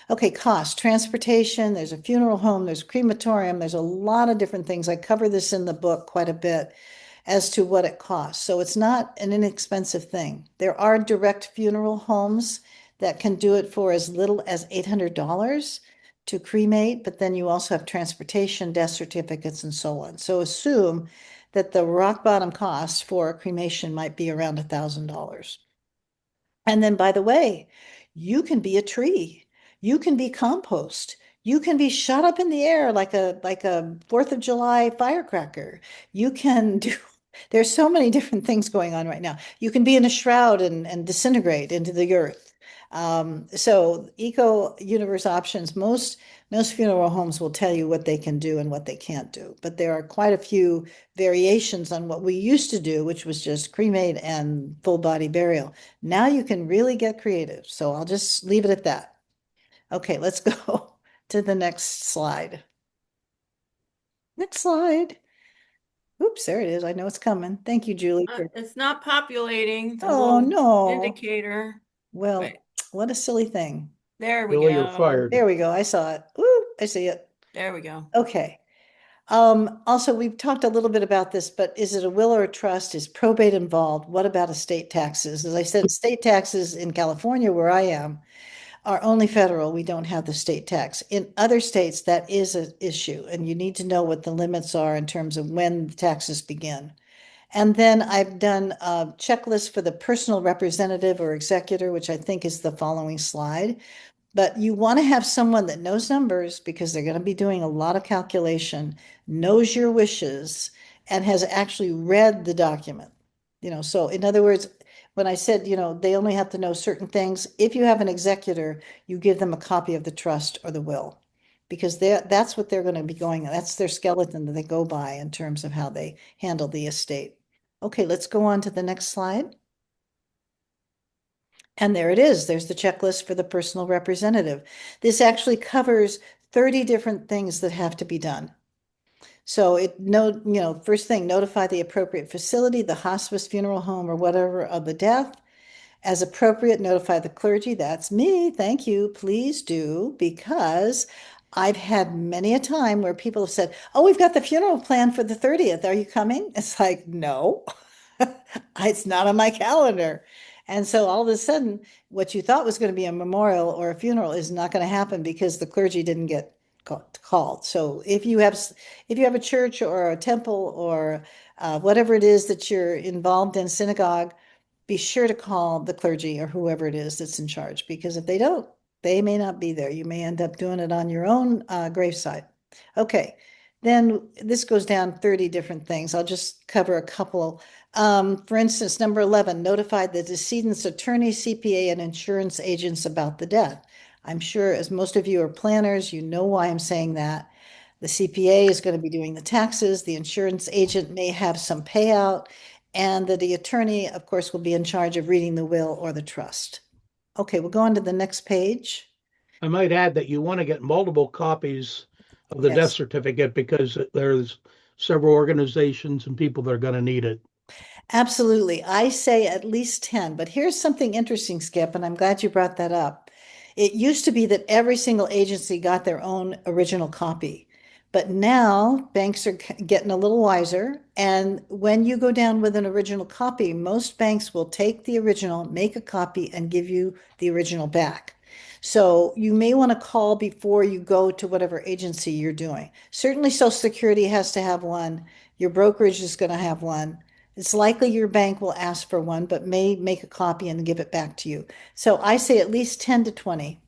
Okay, cost, transportation, there's a funeral home, there's a crematorium, there's a lot of different things. I cover this in the book quite a bit as to what it costs. So it's not an inexpensive thing. There are direct funeral homes that can do it for as little as $800 to cremate, but then you also have transportation, death certificates, and so on. So assume that the rock bottom cost for a cremation might be around $1,000. And then, by the way, you can be a tree. You can be compost. You can be shot up in the air like a 4th of July firecracker. You can do, there's so many different things going on right now. You can be in a shroud and disintegrate into the earth. So eco universe options, most funeral homes will tell you what they can do and what they can't do. But there are quite a few variations on what we used to do, which was just cremate and full body burial. Now you can really get creative. So I'll just leave it at that. Okay, let's go to the next slide. Next slide. Oops, there it is. I know it's coming. Thank you, Julie. It's not populating the Oh, little no. indicator. Well, Wait, what a silly thing. there we Billy, you're go. fired. There we go. I saw it. Ooh, I see it. There we go. Okay. Also, we've talked a little bit about this, but is it a will or a trust? Is probate involved? What about estate taxes? As I said, state taxes in California, where I am, are only federal. We don't have the state tax. In other states, that is an issue, and you need to know what the limits are in terms of when the taxes begin. And then I've done a checklist for the personal representative or executor, which I think is the following slide. But you want to have someone that knows numbers because they're going to be doing a lot of calculation, knows your wishes, and has actually read the document. So in other words, when I said, they only have to know certain things, if you have an executor, you give them a copy of the trust or the will because that's what they're going to be going, that's their skeleton that they go by in terms of how they handle the estate. Okay, let's go on to the next slide. And there it is. There's the checklist for the personal representative. This actually covers 30 different things that have to be done. So first thing, notify the appropriate facility, the hospice, funeral home, or whatever of the death. As appropriate, notify the clergy. That's me. Thank you. Please do, because I've had many a time where people have said, "Oh, we've got the funeral plan for the 30th. Are you coming?" It's like, no, it's not on my calendar. And so all of a sudden, what you thought was going to be a memorial or a funeral is not going to happen because the clergy didn't get called. So if you have a church or a temple or whatever it is that you're involved in, synagogue, be sure to call the clergy or whoever it is that's in charge, because if they don't, they may not be there. You may end up doing it on your own graveside. Okay, then this goes down 30 different things. I'll just cover a couple. For instance, number 11, notify the decedent's attorney, CPA, and insurance agents about the death. I'm sure, as most of you are planners, you know why I'm saying that. The CPA is going to be doing the taxes. The insurance agent may have some payout, and the attorney, of course, will be in charge of reading the will or the trust. Okay, we'll go on to the next page. I might add that you want to get multiple copies of the death Yes. certificate because there's several organizations and people that are going to need it. Absolutely. I say at least 10, but here's something interesting, Skip, and I'm glad you brought that up. It used to be that every single agency got their own original copy, but now banks are getting a little wiser. And when you go down with an original copy, most banks will take the original, make a copy, and give you the original back. So you may want to call before you go to whatever agency you're doing. Certainly, Social Security has to have one. Your brokerage is going to have one. It's likely your bank will ask for one, but may make a copy and give it back to you. So I say at least 10 to 20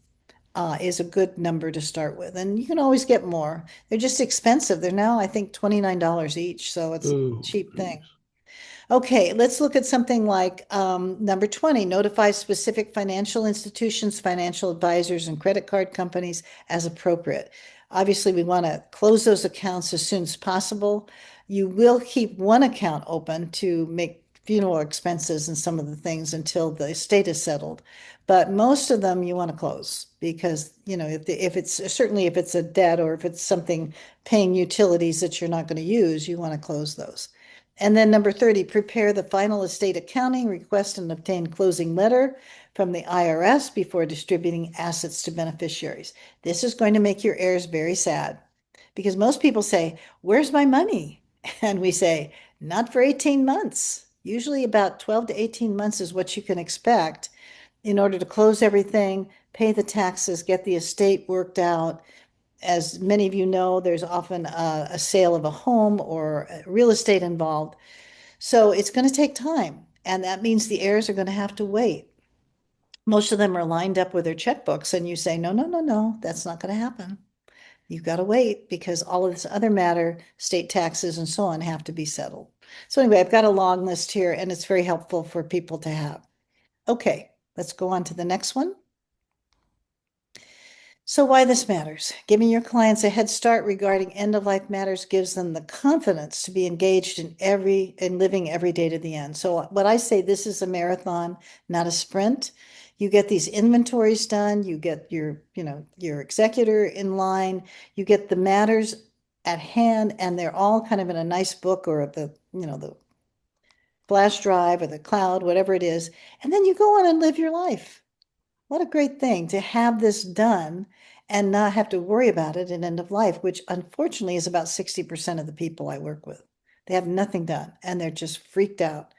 is a good number to start with. And you can always get more. They're just expensive. They're now, I think, $29 each. So it's a Ooh, cheap geez. thing. Okay, let's look at something like number 20, notify specific financial institutions, financial advisors, and credit card companies as appropriate. Obviously, we want to close those accounts as soon as possible. You will keep one account open to make funeral expenses and some of the things until the estate is settled. But most of them you want to close because, if it's certainly if it's a debt or if it's something paying utilities that you're not going to use, you want to close those. And then number 30, prepare the final estate accounting, request and obtain closing letter from the IRS before distributing assets to beneficiaries. This is going to make your heirs very sad because most people say, where's my money? And we say, not for 18 months. Usually about 12 to 18 months is what you can expect in order to close everything, pay the taxes, get the estate worked out. As many of you know, there's often a sale of a home or real estate involved. So it's going to take time. And that means the heirs are going to have to wait. Most of them are lined up with their checkbooks, and you say, no, no, no, no, that's not going to happen. You've got to wait because all of this other matter, state taxes and so on, have to be settled. So, anyway, I've got a long list here, and it's very helpful for people to have. Okay, let's go on to the next one. So why this matters? Giving your clients a head start regarding end-of-life matters gives them the confidence to be engaged in living every day to the end. So what I say, this is a marathon, not a sprint. You get these inventories done, you get your executor in line, you get the matters at hand, and they're all kind of in a nice book or the flash drive or the cloud, whatever it is, and then you go on and live your life. What a great thing to have this done and not have to worry about it at end of life, which unfortunately is about 60% of the people I work with. They have nothing done and they're just freaked out.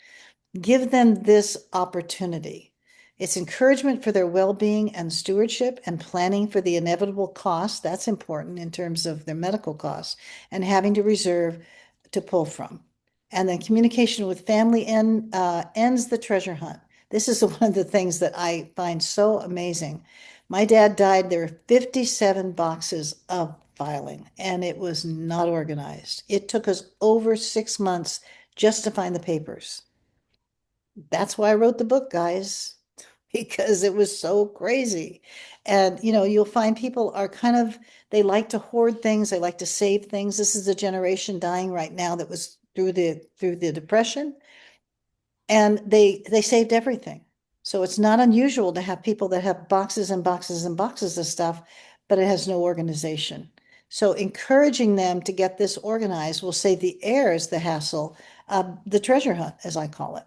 Give them this opportunity. It's encouragement for their well-being and stewardship and planning for the inevitable costs. That's important in terms of their medical costs and having to reserve to pull from. And then communication with family ends the treasure hunt. This is one of the things that I find so amazing. My dad died. There were 57 boxes of filing, and it was not organized. It took us over 6 months just to find the papers. That's why I wrote the book, guys, because it was so crazy. And you'll find people are they like to hoard things, they like to save things. This is a generation dying right now that was through the depression, and they saved everything. So it's not unusual to have people that have boxes and boxes and boxes of stuff, but it has no organization. So encouraging them to get this organized will save the heirs the hassle of the treasure hunt, as I call it.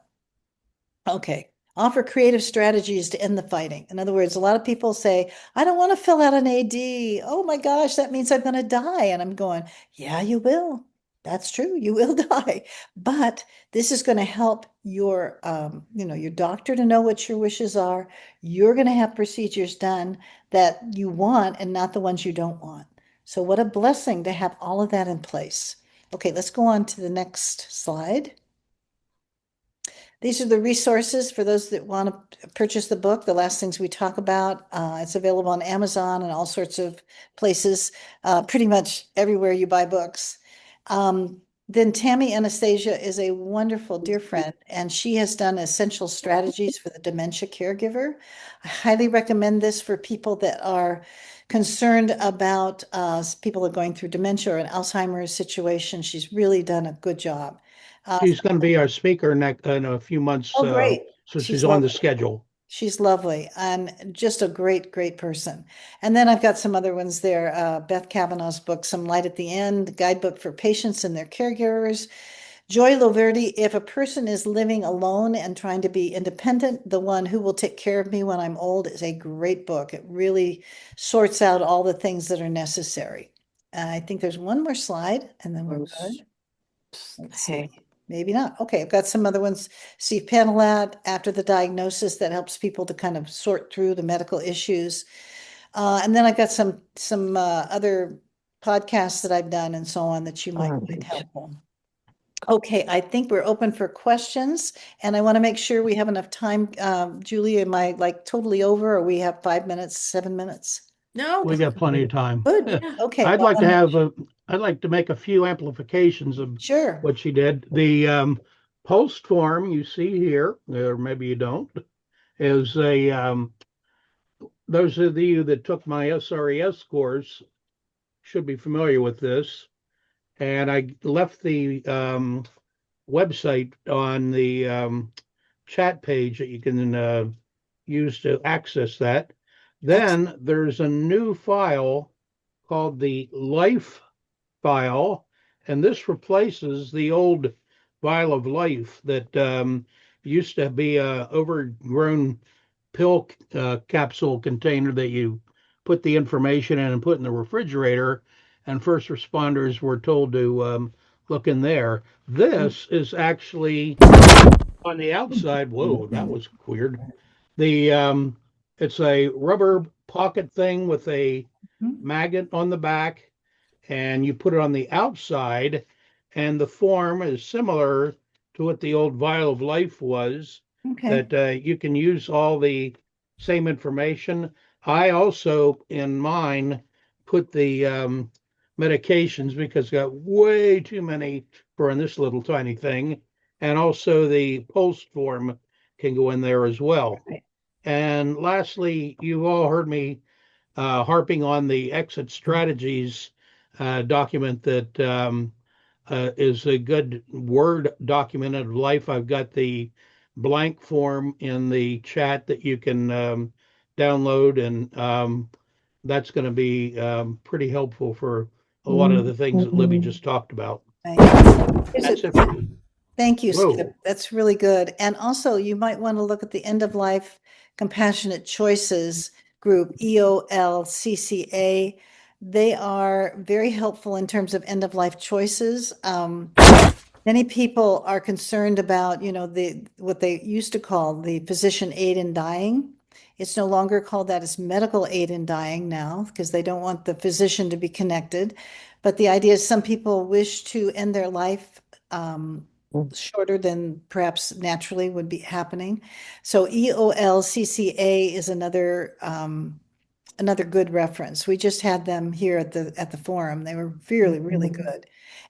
Okay. Offer creative strategies to end the fighting. In other words, a lot of people say, I don't want to fill out an AD. Oh my gosh, that means I'm going to die. And I'm going, yeah, you will. That's true. You will die. But this is going to help your doctor to know what your wishes are. You're going to have procedures done that you want and not the ones you don't want. So what a blessing to have all of that in place. Okay, let's go on to the next slide. These are the resources for those that want to purchase the book, the last things we talk about. It's available on Amazon and all sorts of places, pretty much everywhere you buy books. Then Tammy Anastasia is a wonderful dear friend, and she has done essential strategies for the dementia caregiver. I highly recommend this for people that are concerned about people that are going through dementia or an Alzheimer's situation. She's really done a good job. She's going to be our speaker in a few months, Oh, great. so she's She's on the lovely. schedule. She's lovely and just a great, great person. And then I've got some other ones there. Beth Kavanaugh's book, Some Light at the End, guidebook for patients and their caregivers. Joy Loverdi, if a person is living alone and trying to be independent, The One Who Will Take Care of Me When I'm Old is a great book. It really sorts out all the things that are necessary. I think there's one more slide and then we're good. Let's see. Maybe not. Okay, I've got some other ones. Steve Panelat, After the Diagnosis, that helps people to kind of sort through the medical issues. And then I've got some other podcasts that I've done and so on that you might find helpful. Okay, I think we're open for questions, and I want to make sure we have enough time. Julie, am I like totally over, or we have 5 minutes, 7 minutes? No, We got plenty of time. Good. yeah. Okay, I'd well, like to I'd like to make a few amplifications of sure. what she did. The post form you see here, or maybe you don't, is those of you that took my SRES course should be familiar with this. And I left the website on the chat page that you can use to access that. Then there's a new file called the Life file, and this replaces the old vial of life that used to be a overgrown pill capsule container that you put the information in and put in the refrigerator, and first responders were told to look in there. This is actually on the outside. Whoa, that was weird. The It's a rubber pocket thing with a magnet on the back, and you put it on the outside, and the form is similar to what the old vial of life was, Okay. that you can use all the same information. I also, in mine, put the medications because I got way too many for in this little tiny thing. And also the post form can go in there as well. Right. And lastly, you've all heard me harping on the exit strategies document that is a good Word document of life. I've got the blank form in the chat that you can download, and that's going to be pretty helpful for a lot of the things that Libby just talked about. That's it for me. Thank you, Whoa. Skip. That's really good. And also, you might want to look at the End of Life Compassionate Choices group, EOLCCA. They are very helpful in terms of end of life choices. Many people are concerned about, what they used to call the physician aid in dying. It's no longer called that. It's medical aid in dying now because they don't want the physician to be connected. But the idea is some people wish to end their life shorter than perhaps naturally would be happening. So EOLCCA is another good reference. We just had them here at the forum. They were really, really good.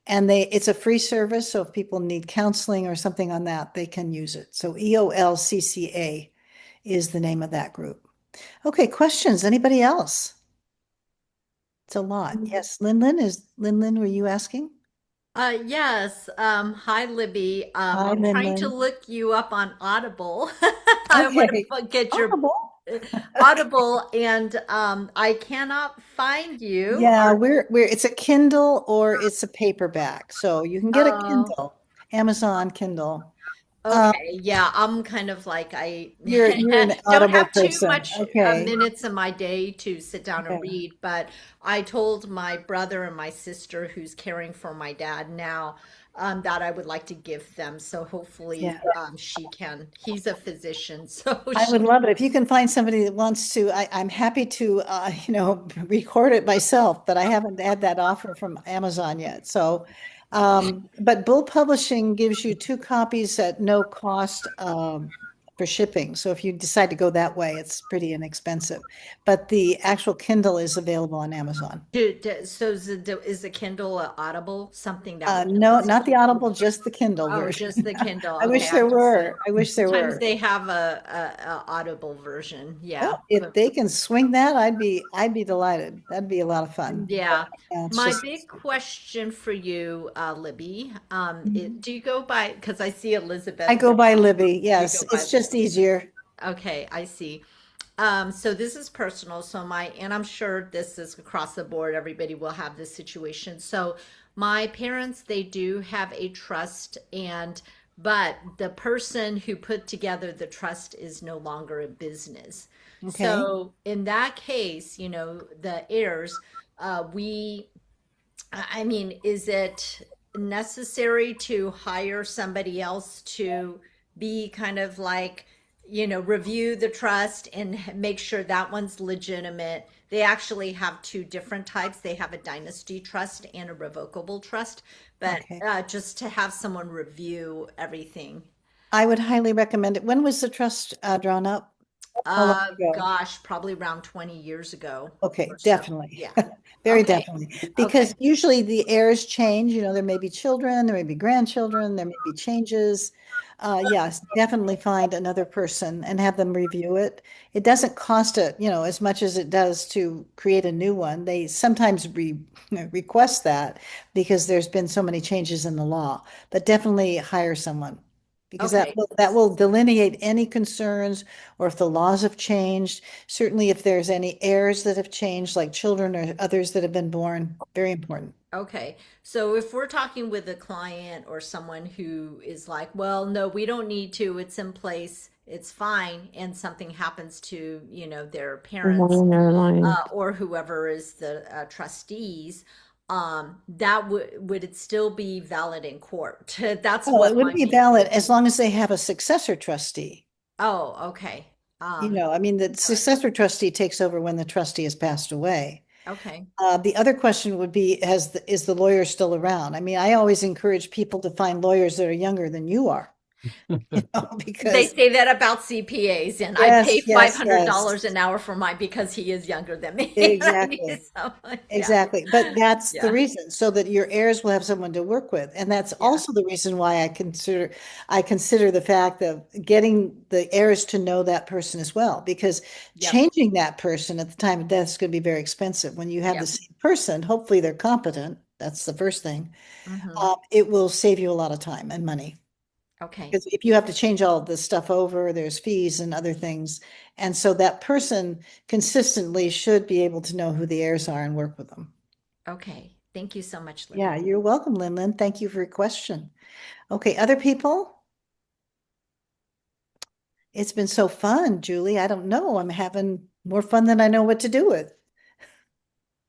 And it's a free service, so if people need counseling or something on that, they can use it. So EOLCCA is the name of that group. Okay, questions? Anybody else? It's a lot. Yes, Lin, were you asking? Yes. Hi, Libby. Hi, I'm trying to Lin. look you up on Audible. I want Okay. to get your Audible. Audible, and I cannot find you. Yeah, it's a Kindle or it's a paperback. So you can get a Oh, Kindle, Amazon Kindle. Um, okay. Yeah, I'm kind of like I you're an don't Audible have too person. much Okay. minutes in my day to sit down and Okay. read, but I told my brother and my sister who's caring for my dad now that I would like to give them. So hopefully Yeah. she can. He's a physician, so I would love it. If you can find somebody that wants to, I'm happy to, record it myself, but I haven't had that offer from Amazon yet. So But Bull Publishing gives you 2 copies at no cost for shipping. So if you decide to go that way, it's pretty inexpensive. But the actual Kindle is available on Amazon. So is the Kindle a Audible, something that we can No, listen not the to? Audible, just the Kindle Oh, version. just the Kindle. I Okay, wish I there just were. I wish there sometimes were. they have a Audible version. Yeah. Well, if they can swing that, I'd be delighted. That'd be a lot of fun. Yeah. Yeah, it's My just big question for you, Libby, Mhm. do you go by, because I see I Elizabeth, go by Libby. you Yes, go by it's just easier. Okay, I see. So this is personal. And I'm sure this is across the board. Everybody will have this situation. So my parents, they do have a trust, but the person who put together the trust is no longer in business. Okay. So in that case, the heirs, we I mean, is it necessary to hire somebody else to be kind of like, review the trust and make sure that one's legitimate? They actually have two different types. They have a dynasty trust and a revocable trust, but Okay. just to have someone review everything. I would highly recommend it. When was the trust drawn up? How long ago? Gosh, probably around 20 years ago Okay, or so. definitely. Yeah. Very Okay. definitely. Okay. Because usually the heirs change, there may be children, there may be grandchildren, there may be changes. Yes, definitely find another person and have them review it. It doesn't cost as much as it does to create a new one. They sometimes request that because there's been so many changes in the law, but definitely hire someone because that Okay. will, that will delineate any concerns or if the laws have changed. Certainly, if there's any heirs that have changed, like children or others that have been born, very important. Okay. So if we're talking with a client or someone who is like, well, no, we don't need to, it's in place, it's fine, and something happens to, their parents or whoever is the trustees, that would it still be valid in court? That's Well, what it would my be main. valid as long as they have a successor trustee. Oh, okay. I mean, the successor trustee takes over when the trustee has passed away. Okay. The other question would be, is the lawyer still around? I mean, I always encourage people to find lawyers that are younger than you are, They because say that about CPAs, and I yes, pay five yes, hundred yes, dollars an hour for mine because he is younger than me. I need exactly. someone. Yeah, Exactly. But that's the yeah, reason, so that your heirs will have someone to work with. And that's yeah. also the reason why I consider the fact of getting the heirs to know that person as well, because Yep, changing that person at the time of death is going to be very expensive. When you have the yep. same person, hopefully they're competent. That's the first thing. Hmm. It will save you a lot of time and money. Okay, Because if you have to change all this stuff over, there's fees and other things. And so that person consistently should be able to know who the heirs are and work with them. okay. Thank you so much, Yeah, Libby. you're welcome, Lynn. Thank you for your question. Okay, other people? It's been so fun, Julie. I don't know. I'm having more fun than I know what to do with.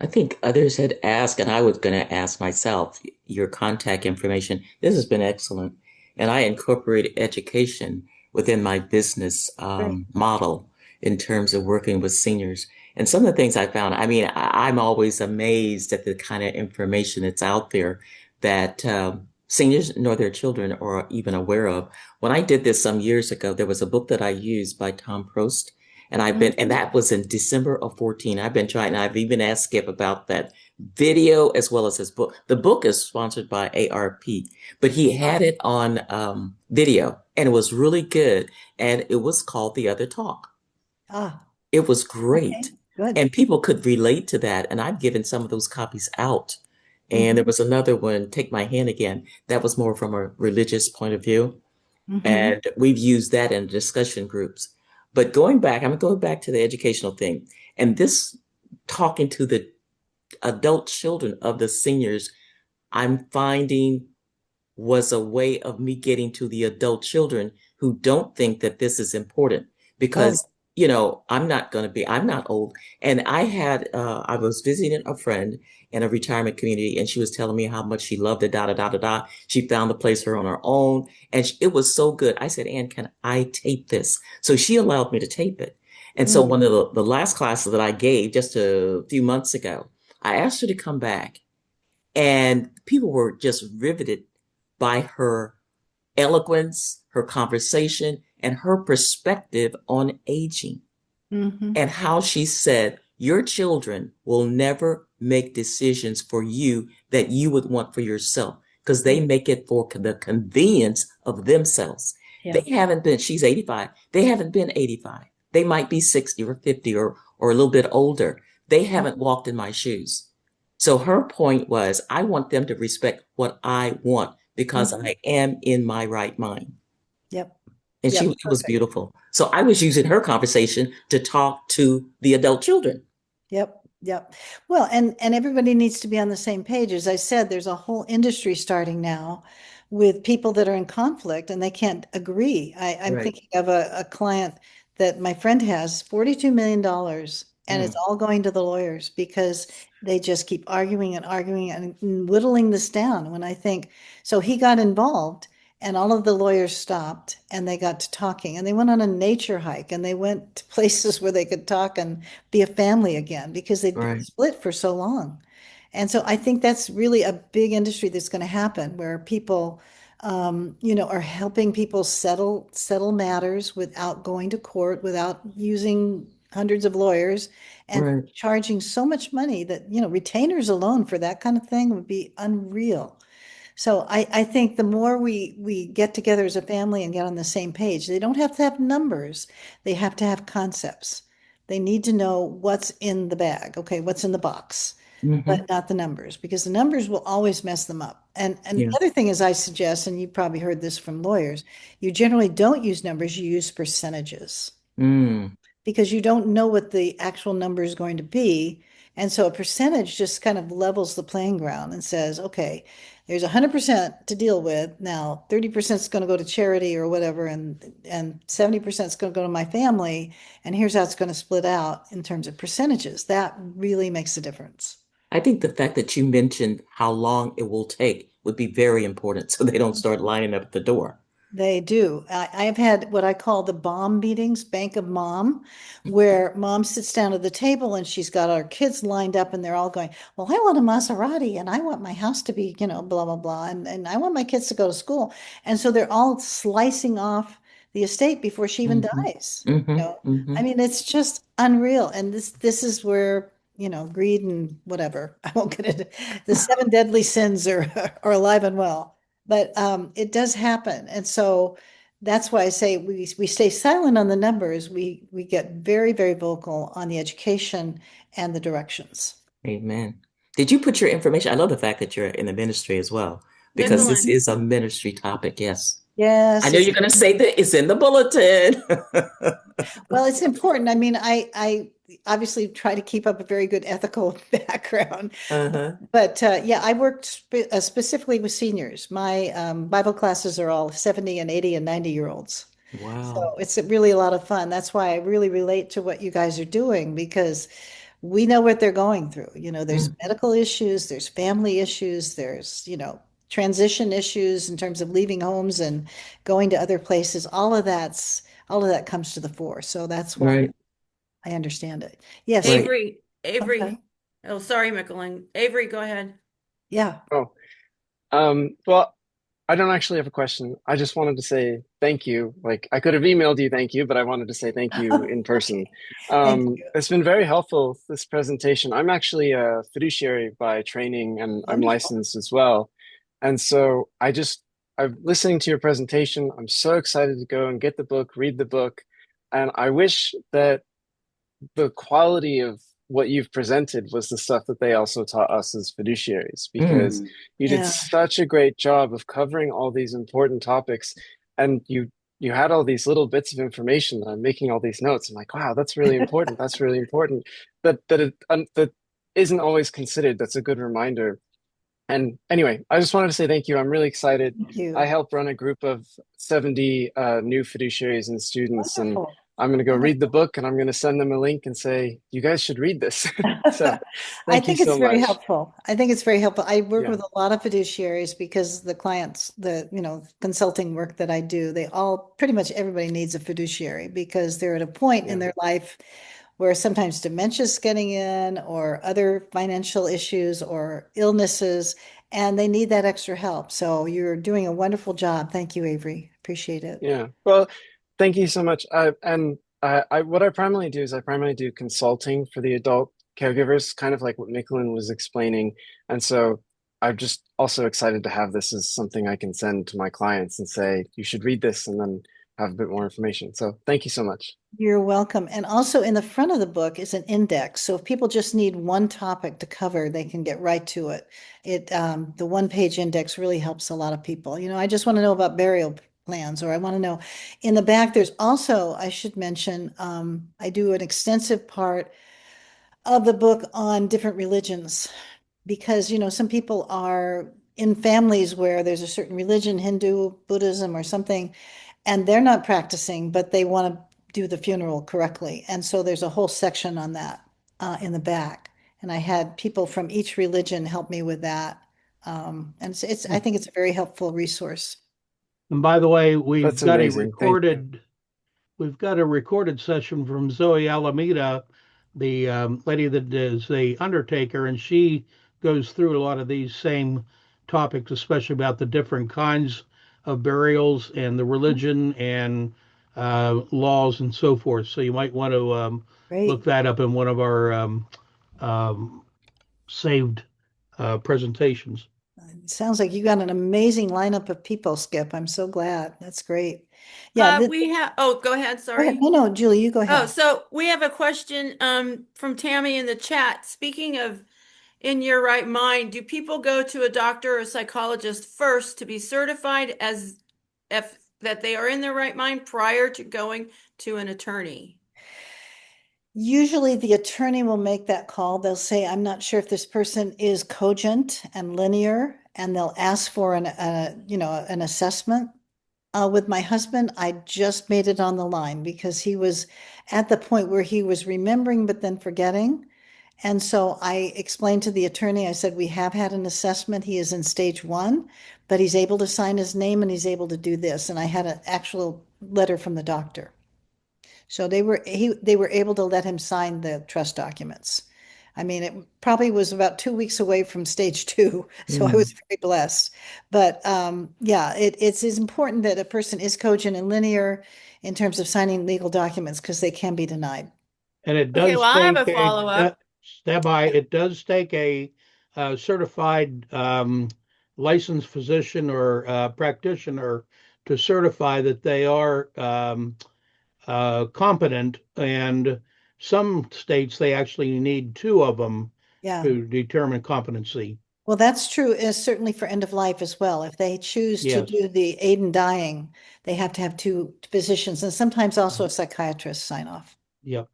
I think others had asked, and I was going to ask myself, your contact information. This has been excellent. And I incorporated education within my business Great. model in terms of working with seniors. And some of the things I found, I mean, I'm always amazed at the kind of information that's out there that seniors nor their children are even aware of. When I did this some years ago, there was a book that I used by Tom Prost, and Mhm. that was in December of 14. I've been trying, I've even asked Skip about that video as well as his book. The book is sponsored by ARP, but he had Oh, it on video and it was really good. And it was called The Other Talk. Ah, It was okay, great. good. And people could relate to that. And I've given some of those copies out. And there Hmm. was another one, Take My Hand Again. That was more from a religious point of view. Hmm. And we've used that in discussion groups. But going back, I'm going back to the educational thing. And this talking to the adult children of the seniors, I'm finding was a way of me getting to the adult children who don't think that this is important Good. because I'm not old. And I was visiting a friend in a retirement community and she was telling me how much she loved it, da, da, da, da, da. She found a place her on her own and it was so good. I said, Ann, can I tape this? So she allowed me to tape it. And so Mm. one of the last classes that I gave just a few months ago, I asked her to come back And people were just riveted by her eloquence, her conversation, and her perspective on aging, Mhm. and how she said, your children will never make decisions for you that you would want for yourself because they make it for the convenience of themselves. Yeah. They haven't been, she's 85, they haven't been 85. They might be 60 or 50 or a little bit older. They haven't walked in my shoes. So her point was, I want them to respect what I want because Mhm. I am in my right mind. Yep. And Yep. it was Perfect. beautiful. So I was using her conversation to talk to the adult children. Yep. Yep. Well, and everybody needs to be on the same page. As I said, there's a whole industry starting now with people that are in conflict and they can't agree. I'm Right. thinking of a client that my friend has $42 million and it's Mm, all going to the lawyers because they just keep arguing and arguing and whittling this down. When I think, so he got involved and all of the lawyers stopped and they got to talking and they went on a nature hike and they went to places where they could talk and be a family again because they'd been right. split for so long. And so I think that's really a big industry that's going to happen where people, are helping people settle matters without going to court, without using hundreds of lawyers and Right. charging so much money that, retainers alone for that kind of thing would be unreal. So I think the more we get together as a family and get on the same page, they don't have to have numbers. They have to have concepts. They need to know what's in the bag, okay, what's in the box, but Hmm. not the numbers, because the numbers will always mess them up. And Yeah. the other thing is I suggest, and you've probably heard this from lawyers, you generally don't use numbers, you use percentages Mm, because you don't know what the actual number is going to be. And so a percentage just kind of levels the playing ground and says, okay, there's 100% to deal with. Now, 30% is going to go to charity or whatever, and 70% is going to go to my family. And here's how it's going to split out in terms of percentages. That really makes a difference. I think the fact that you mentioned how long it will take would be very important so they don't start lining up at the door. They do. I have had what I call the bomb meetings, Bank of Mom, where mom sits down at the table and she's got our kids lined up and they're all going, well, I want a Maserati and I want my house to be, blah, blah, blah. And I want my kids to go to school. And so they're all slicing off the estate before she even Hmm. dies. Hmm. I Hmm. mean, it's just unreal. And this is where, greed and whatever, I won't get into the seven deadly sins are alive and well. But it does happen. And so that's why I say we stay silent on the numbers. We get very, very vocal on the education and the directions. Amen. Did you put your information? I love the fact that you're in the ministry as well, because this Michelin. is a ministry topic. Yes. I Yes, know it's you're going to say that it's in the bulletin. well, it's important. I mean, I obviously try to keep up a very good ethical background. Uh-huh. But yeah, I worked specifically with seniors. My Bible classes are all 70 and 80 and 90-year-olds. So Wow. it's really a lot of fun. That's why I really relate to what you guys are doing because we know what they're going through. There's Mm, medical issues, there's family issues, there's, transition issues in terms of leaving homes and going to other places. All of that comes to the fore. So that's why right, I understand it. Yes. right. Okay. Avery. Oh, sorry, Michelin. Avery, go ahead. Yeah. Oh, well, I don't actually have a question. I just wanted to say thank you. Like I could have emailed you thank you, but I wanted to say thank you in person. Okay. Thank you. It's been very helpful, this presentation. I'm actually a fiduciary by training and I'm Wonderful. licensed as well. And so I'm listening to your presentation. I'm so excited to go and get the book, read the book. And I wish that the quality of what you've presented was the stuff that they also taught us as fiduciaries because Mm, you did Yeah. such a great job of covering all these important topics and you had all these little bits of information that I'm making all these notes. I'm like, wow, that's really important. That's really important. That isn't always considered. That's a good reminder. And anyway, I just wanted to say thank you. I'm really excited. Thank I you. help run a group of 70 new fiduciaries and students, and Wonderful. I'm going to go read the Wonderful. book and I'm going to send them a link and say, you guys should read this. So I thank you think it's so very much. helpful. I think it's very helpful. I work Yeah. with a lot of fiduciaries because the clients, the, consulting work that I do, they all, pretty much everybody needs a fiduciary because they're at a point in Yeah. their life where sometimes dementia's getting in or other financial issues or illnesses, and they need that extra help. So you're doing a wonderful job. Thank you, Avery. Appreciate it. Yeah. Well, thank you so much. What I primarily do is I primarily do consulting for the adult caregivers, kind of like what Michelin was explaining. And so I'm just also excited to have this as something I can send to my clients and say, you should read this and then have a bit more information. So thank you so much. You're welcome. And also in the front of the book is an index. So if people just need one topic to cover, they can get right to it. The one-page index really helps a lot of people. I just want to know about burial plans, or I want to know. In the back, there's also, I should mention, I do an extensive part of the book on different religions because, some people are in families where there's a certain religion, Hindu, Buddhism, or something, and they're not practicing, but they want to do the funeral correctly. And so there's a whole section on that in the back. And I had people from each religion help me with that. And I think it's a very helpful resource. And by the way, That's amazing. Thank you. we've got a recorded session from Zoe Alameda, the lady that is the undertaker, and she goes through a lot of these same topics, especially about the different kinds of burials and the religion and laws and so forth. So you might want to look Great. that up in one of our um, saved presentations. Sounds like you got an amazing lineup of people, Skip. I'm so glad. That's great. Yeah. We have, oh, go ahead, Go ahead. sorry. No, no, Julie, you go Oh, ahead. so we have a question from Tammy in the chat. Speaking of in your right mind, do people go to a doctor or a psychologist first to be certified as if that they are in their right mind prior to going to an attorney? Usually the attorney will make that call. They'll say, I'm not sure if this person is cogent and linear, and they'll ask for an assessment. With my husband, I just made it on the line because he was at the point where he was remembering but then forgetting. And so I explained to the attorney, I said, we have had an assessment. He is in stage 1, but he's able to sign his name and he's able to do this. And I had an actual letter from the doctor. So they were able to let him sign the trust documents. I mean, it probably was about 2 weeks away from stage 2, so I Mm. was very blessed. But yeah, it's important that a person is cogent and linear in terms of signing legal documents because they can be denied. And it Okay, does well, I have take a follow-up. stand by, it does take a certified licensed physician or practitioner to certify that they are competent. And some states, they actually need two of them Yeah. to determine competency. Well, that's true, is certainly for end of life as well. If they choose to Yes. do the aid in dying, they have to have two physicians and sometimes also a psychiatrist sign off. Yep.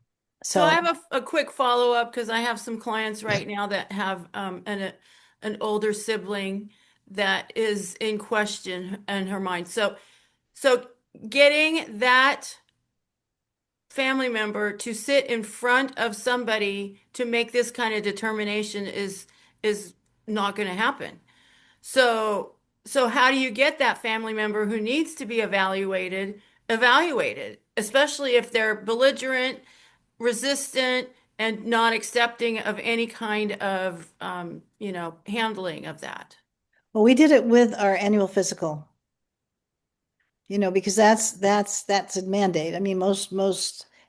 So I So, have a quick follow-up because I have some clients right now that have an older sibling that is in question in her mind. So getting that family member to sit in front of somebody to make this kind of determination is not going to happen. So so how do you get that family member who needs to be evaluated, especially if they're belligerent, resistant, and not accepting of any kind of handling of that? well, we did it with our annual physical. Because that's a mandate. I mean, most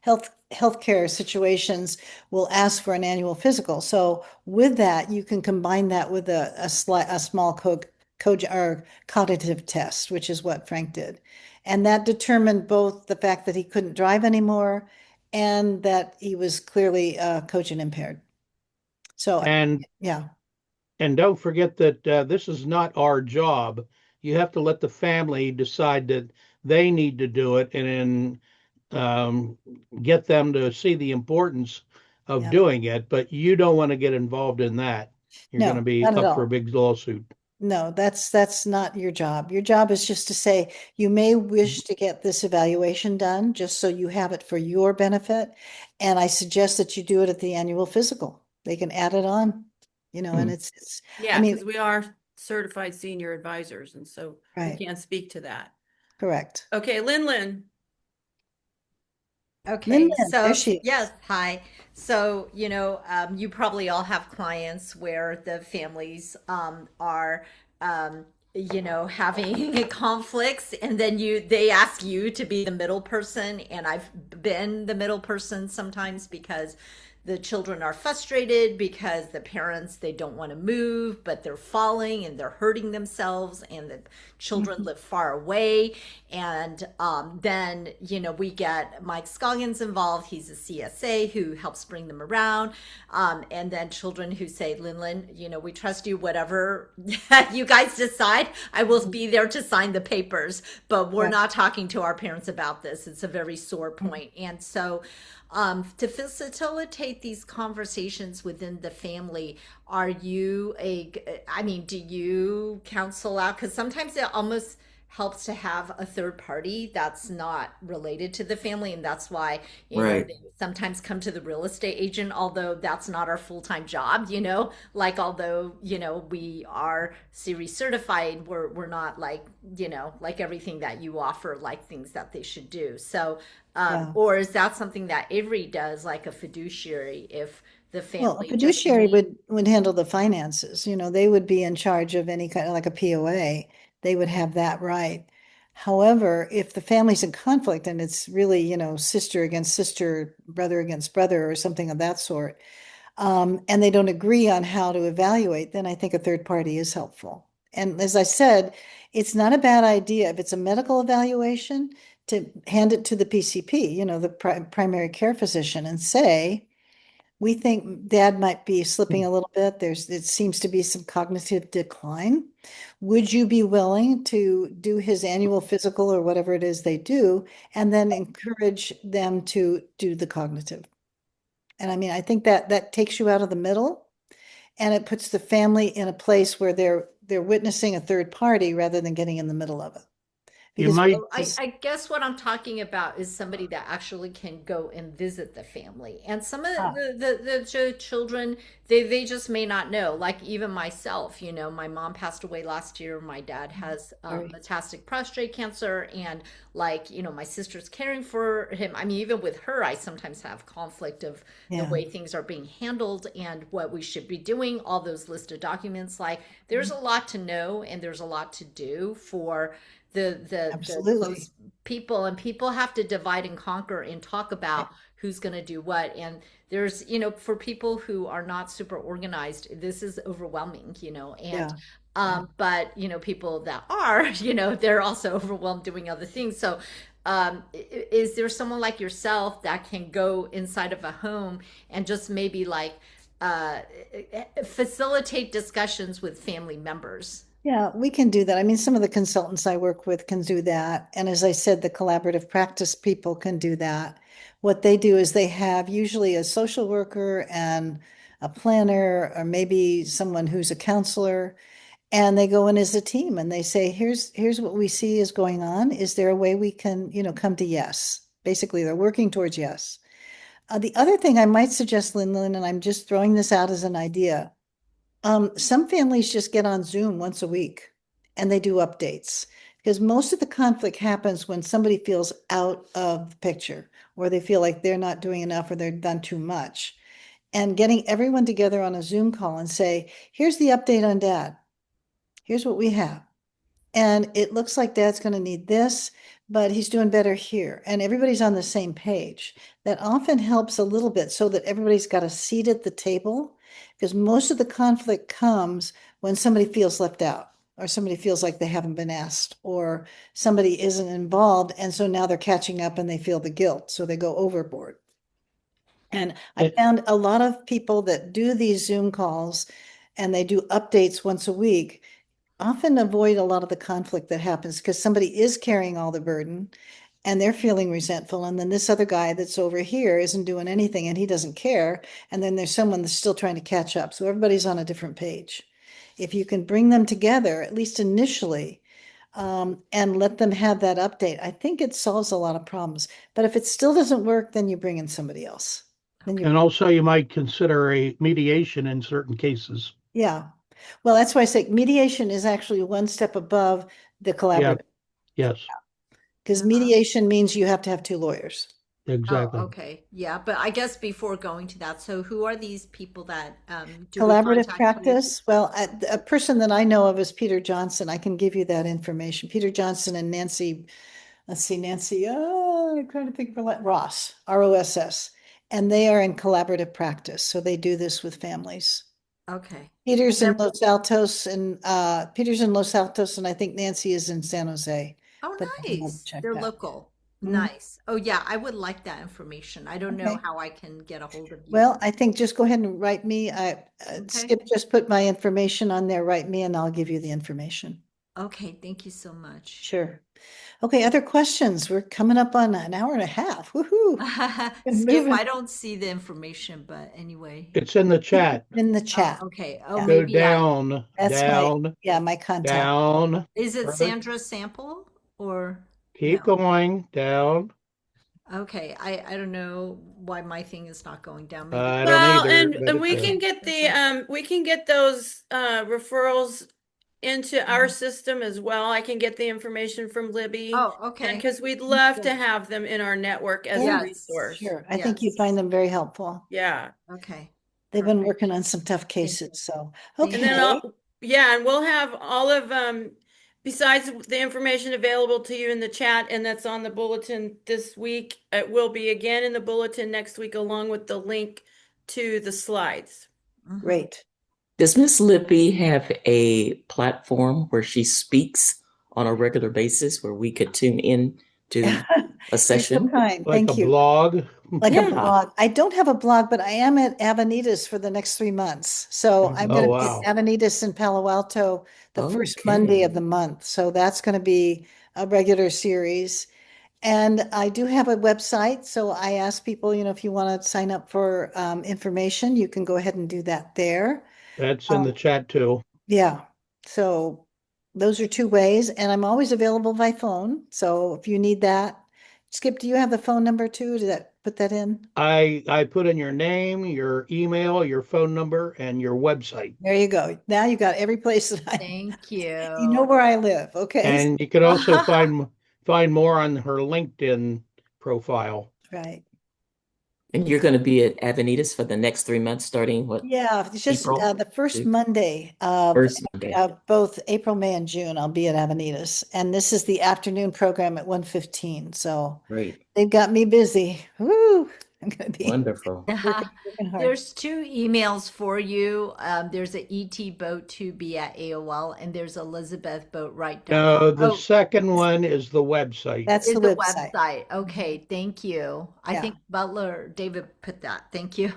healthcare situations will ask for an annual physical. So with that, you can combine that with a small or cognitive test, which is what Frank did. And that determined both the fact that he couldn't drive anymore and that he was clearly cogent impaired. So And yeah. And don't forget that this is not our job. You have to let the family decide that they need to do it, and then get them to see the importance of Yeah. doing it. But you don't want to get involved in that. You're going to No, be not at up for a all. big lawsuit. No, that's not your job. Your job is just to say, you may wish to get this evaluation done, just so you have it for your benefit. And I suggest that you do it at the annual physical. They can add it on, and Hmm. I Yeah, mean, because we are certified senior advisors, and so we right, can't speak to that. correct. Okay, Lynn. Okay, Lynn, there so she yes, is. hi. So, you probably all have clients where the families are having conflicts, and then they ask you to be the middle person, and I've been the middle person sometimes because the children are frustrated because the parents, they don't want to move, but they're falling and they're hurting themselves, and the children Mhm. live far away. And then we get Mike Scoggins involved. He's a CSA who helps bring them around. And then children who say, Lin, we trust you, whatever you guys decide, I will be there to sign the papers, but we're Right. not talking to our parents about this. It's a very sore Mhm. point. And so to facilitate these conversations within the family, do you counsel out? Because sometimes it almost helps to have a third party that's not related to the family. And that's why, Right. they sometimes come to the real estate agent, although that's not our full-time job, like, although, we are series certified, we're not like, like everything that you offer, like things that they should do. So, Yeah. or is that something that Avery does, like a fiduciary, if the Well, a family just fiduciary needs? would handle the finances. They would be in charge of any kind of like a POA. They would have that right. However, if the family's in conflict and it's really, sister against sister, brother against brother, or something of that sort, and they don't agree on how to evaluate, then I think a third party is helpful. And as I said, it's not a bad idea if it's a medical evaluation to hand it to the PCP, the primary care physician, and say, we think dad might be slipping a little bit. It seems to be some cognitive decline. Would you be willing to do his annual physical or whatever it is they do, and then encourage them to do the cognitive? And I mean, I think that takes you out of the middle, and it puts the family in a place where they're witnessing a third party rather than getting in the middle of it. You Because might, Well, I guess what I'm talking about is somebody that actually can go and visit the family. And some of ah, the children, they just may not know. Like even myself, my mom passed away last year. My dad has sorry. metastatic prostate cancer. And like, my sister's caring for him. I mean, even with her, I sometimes have conflict of the Yeah, way things are being handled and what we should be doing, all those listed documents. Like there's a lot to know and there's a lot to do for the close absolutely. people, and people have to divide and conquer and talk about who's going to do what. And there's, for people who are not super organized, this is overwhelming, and Yeah, yeah. but people that are, they're also overwhelmed doing other things. So is there someone like yourself that can go inside of a home and just maybe like uh, facilitate discussions with family members? Yeah, we can do that. I mean, some of the consultants I work with can do that. And as I said, the collaborative practice people can do that. What they do is they have usually a social worker and a planner, or maybe someone who's a counselor, and they go in as a team and they say, here's what we see is going on. Is there a way we can, come to yes? Basically, they're working towards yes. The other thing I might suggest, Lynn, and I'm just throwing this out as an idea, some families just get on Zoom once a week and they do updates, because most of the conflict happens when somebody feels out of the picture, or they feel like they're not doing enough or they've done too much. And getting everyone together on a Zoom call and say, here's the update on dad. Here's what we have. And it looks like dad's going to need this, but he's doing better here. And everybody's on the same page. That often helps a little bit so that everybody's got a seat at the table, because most of the conflict comes when somebody feels left out, or somebody feels like they haven't been asked, or somebody isn't involved. And so now they're catching up and they feel the guilt. So they go overboard. And I eh, found a lot of people that do these Zoom calls and they do updates once a week often avoid a lot of the conflict that happens, because somebody is carrying all the burden and they're feeling resentful. And then this other guy that's over here isn't doing anything and he doesn't care. And then there's someone that's still trying to catch up. So everybody's on a different page. If you can bring them together, at least initially, and let them have that update, I think it solves a lot of problems. But if it still doesn't work, then you bring in somebody else. Then you, and also you might consider a mediation in certain cases. yeah. Well, that's why I say mediation is actually one step above the Yeah, collaborative, yes. because Uh-huh. mediation means you have to have two lawyers. Exactly. okay. Yeah, but I guess before going to that, so who are these people that do we Collaborative contact you? practice. Well, a person that I know of is Peter Johnson. I can give you that information. Peter Johnson and Nancy, let's see, Nancy, I'm trying to think of Ross, ROSS. And they are in collaborative practice. So they do this with families. Okay. And Peter's in then, Los Altos, and I think Nancy is in San Jose. oh, But I'll nice. check They're that. local. Mhm. Nice. Oh, yeah, I would like that information. I don't know Okay. how I can get a hold of you. Well, I think just go ahead and write me. Okay. Skip just put my information on there. Write me and I'll give you the information. Okay, thank you so much. Sure. Okay, other questions? We're coming up on an hour and a half. Woohoo. Been Skip, moving I don't see the information, but anyway. It's in the chat. in the Oh, chat. okay. Oh, Yeah, Go maybe down, that's down, my contact. down. is it Further. Sandra Sample or Keep no? going, down. Okay, I don't know why my thing is not going down. Maybe. I don't Well, either, but and we can get those referrals into our Mhm. system as well. I can get the information from Libby, Oh, and okay. because we'd love to Great. have them in our network as a Yeah, Yes. resource. sure. I think you'd Yes. find them very helpful. Yeah. Okay. They've been Perfect. working on some tough Thank you. cases, so Thank And you. then okay. yeah, and we'll have all of besides the information available to you in the chat, and that's on the bulletin this week, it will be again in the bulletin next week along with the link to the slides. Mhm. Great. Does Miss Libby have a platform where she speaks on a regular basis where we could tune in to a You're so session? kind. like a Thank you. blog. Like a Yeah. blog. I don't have a blog, but I am at Avanitas for the next 3 months. So I'm Oh, going to be Nice. wow. at Avanitas in Palo Alto the first Monday Okay. of the month. So that's going to be a regular series. And I do have a website. So I ask people, if you want to sign up for information, you can go ahead and do that there. That's in Um, the chat too. yeah. So those are two ways. And I'm always available by phone. So if you need that, Skip, do you have the phone number too? Did that put that in? I put in your name, your email, your phone number, and your website. There you go. Now you got every place that Thank you know you. where I live. Okay. And you can also find more on her LinkedIn profile. Right. And you're going to be at Avanitas for the next 3 months, starting what, Yeah, it's just April? the first To Monday of first Monday. both April, May, and June. I'll be at Avanitas, and this is the afternoon program at 1:15. So Great. they've got me busy. Woo! I'm gonna be Wonderful. working hard. There's two emails for you. There's a etboat2b at AOL and there's elizabethboatwright.com. No, the Oh, second one is the website. That's is the the website. website. Okay, thank you. I Yeah, think Butler David put that. Thank you.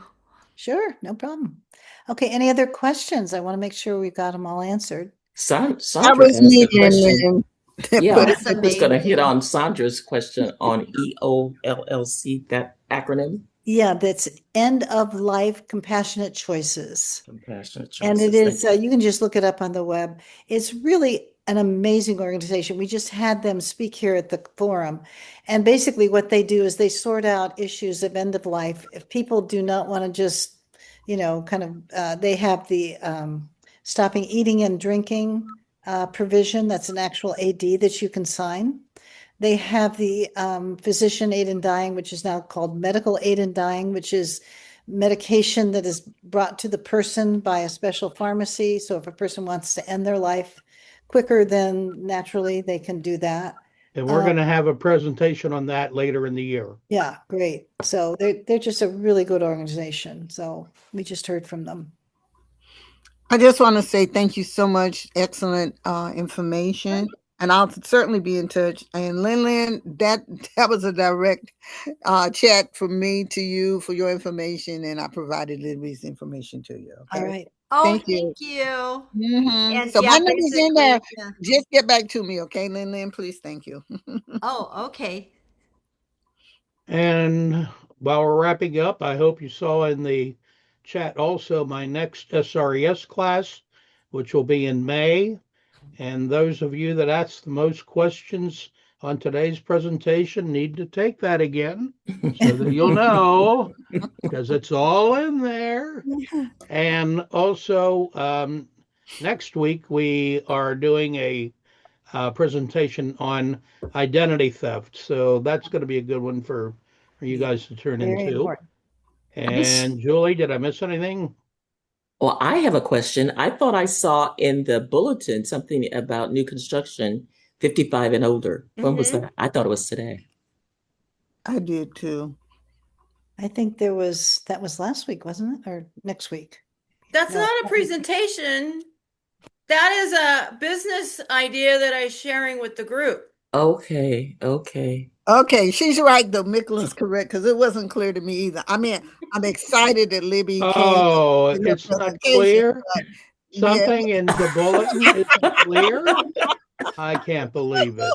sure, no problem. Okay, any other questions? I want to make sure we've got them all answered. That Sandra was asked me, a question. Lynn, that Yeah, put I it That's in was the going to hit amazing. on Sandra's question on EOLLC, that acronym. Yeah, that's end of life compassionate choices. Compassionate And it choices. Thank is, you can just look it up on the web. It's really an amazing organization. We just had them speak here at the forum. And basically, what they do is they sort out issues of end of life. If people do not want to just, kind of, they have the stopping eating and drinking provision. That's an actual AD that you can sign. They have the physician aid in dying, which is now called medical aid in dying, which is medication that is brought to the person by a special pharmacy. So if a person wants to end their life quicker than naturally, they can do that. And we're going to have a presentation on that later in the year. Yeah, great. So they're just a really good organization. So we just heard from them. I just want to say thank you so much. Excellent information. And I'll certainly be in touch. And Lynn, that was a direct chat from me to you for your information, and I provided Libby's information to you. All Okay. right. Oh, Thank you. thank you. And So my yeah, number's in basically, there. yeah. Just get back to me, okay, Lynn? Please, thank you. Oh, okay. And while we're wrapping up, I hope you saw in the chat also my next SRES class, which will be in May. And those of you that asked the most questions on today's presentation need to take that again so that you'll know, because it's all in there. And also, next week we are doing a presentation on identity theft. So that's going to be a good one for for you guys to turn Very into. important. And Julie, did I miss anything? Well, I have a question. I thought I saw in the bulletin something about new construction, 55 and older. When was that? I thought it was today. I did too. I think that was last week, wasn't it? Or next week? That's No. not a presentation. That is a business idea that I'm sharing with the group. Okay, okay. Okay, she's right though. Micklin's correct because it wasn't clear to me either. I mean, I'm excited that Libby came Oh, in her it's not presentation, clear? but yeah. Something in the bulletin isn't clear? I can't believe it.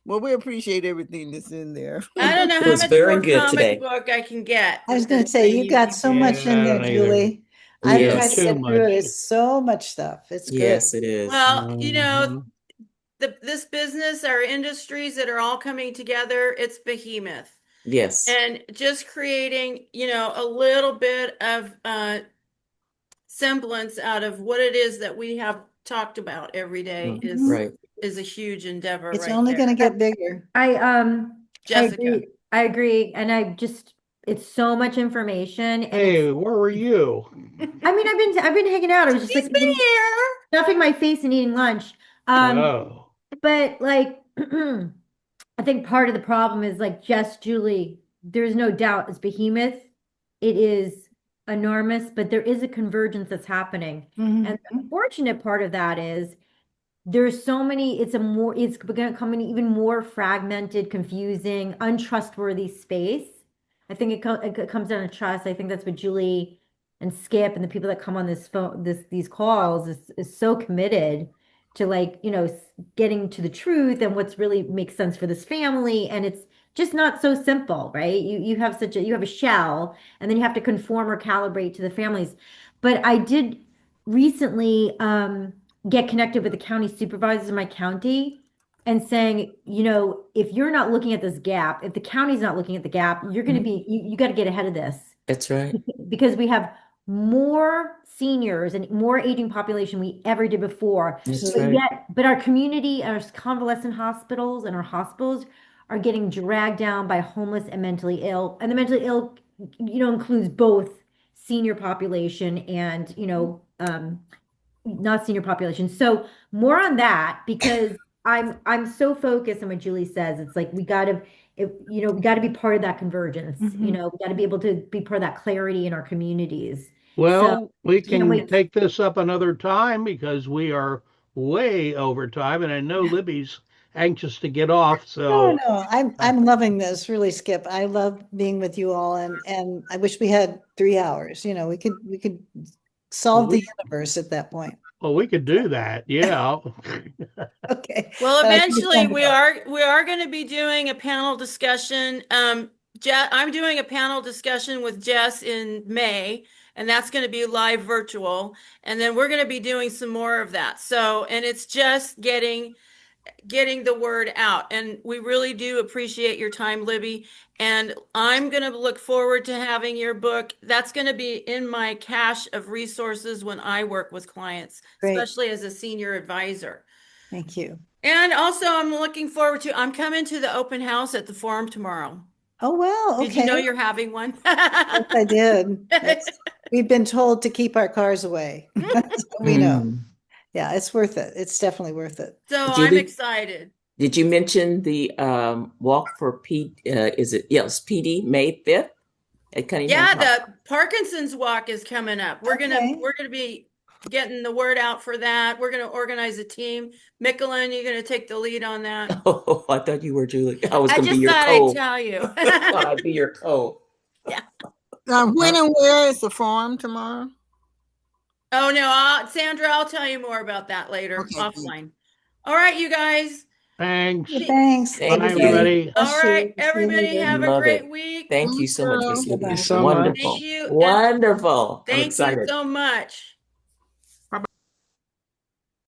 Well, we appreciate everything that's in there. I don't know It how was much very more good comic today. book I can get. I was with going to this say, thing, you you got so people. much in Yeah, I there, don't either. Julie. I've tried Yes. to Too get through it. much. It's so much stuff. It's good. Yes, it is. Well, you know, Mhm. this business, our industries that are all coming together, it's behemoth. Yes. And just creating, a little bit of semblance out of what it is that we have talked about every day Right. is a huge endeavor It's right only going to there. get bigger. I Jessica. agree, and it's so much information, and Hey, where were you? I've been hanging out. I was just She's like been here. stuffing my face and eating lunch. Oh, But like, I think part of the problem is like Julie, there's no doubt it's behemoth. It is enormous, but there is a convergence that's happening. Mhm. And the unfortunate part of that is there's so many, it's becoming even more fragmented, confusing, untrustworthy space. I think it comes down to trust. I think that's what Julie and Skip and the people that come on these calls is so committed to, like, getting to the truth and what's really makes sense for this family. And it's just not so simple, right? You have you have a shell, and then you have to conform or calibrate to the families. But I did recently get connected with the county supervisors in my county and saying, if you're not looking at this gap, if the county's not looking at the gap, you're going to be, you got to get ahead of this That's right. because we have more seniors and more aging population we ever did before. That's But right. but our community, our convalescent hospitals and our hospitals are getting dragged down by homeless and mentally ill. And the mentally ill, includes both senior population and, not senior population. So more on that, because I'm so focused on what Julie says. It's like we gotta be part of that convergence. Mhm. We gotta be able to be part of that clarity in our communities. So well, we can't can wait. take this up another time because we are way over time, and I know Libby's anxious to get off. No, So, no, I'm loving this, really, Skip. I love being with you all, and I wish we had 3 hours. We could solve the we, universe at that point. well, we could do that. Yeah. Okay. Well, But I think it's eventually time to we go. are going to be doing a panel discussion. I'm doing a panel discussion with Jess in May, and that's going to be live virtual. And then we're going to be doing some more of that. So, and it's just getting the word out. And we really do appreciate your time, Libby. And I'm going to look forward to having your book. That's going to be in my cache of resources when I work with clients, Great. especially as a senior advisor. Thank you. And also, I'm looking forward to, I'm coming to the open house at the forum tomorrow. Oh, well, Did you know okay. you're having one? Yes, I did. We've been told to keep our cars away. That's what we know. Yeah, it's worth it. It's definitely worth it. So I'm Julie, excited. did you mention the walk for P? Is it yes, PD May 5th at Cunningham Yeah, Park? the Parkinson's walk is coming up. We're Okay. gonna be getting the word out for that. We're gonna organize a team. Michelin, you're gonna take the lead on that. Oh, I thought you were Julie. I was I going to be just your thought I'd co. tell you. I thought I'd be your co. Yeah. When and where is the forum tomorrow? Oh no, Sandra, I'll tell you more about that later Okay, offline. All right, you guys. Thanks. Yeah, thanks. Thank Bye, you. everybody. All Bless right, you. See you everybody later. have a Love great it. week. Thank you so much, Miss Bye-bye. Libby. Thank you so much. Wonderful. Thank you. I'm Thank you excited. so much.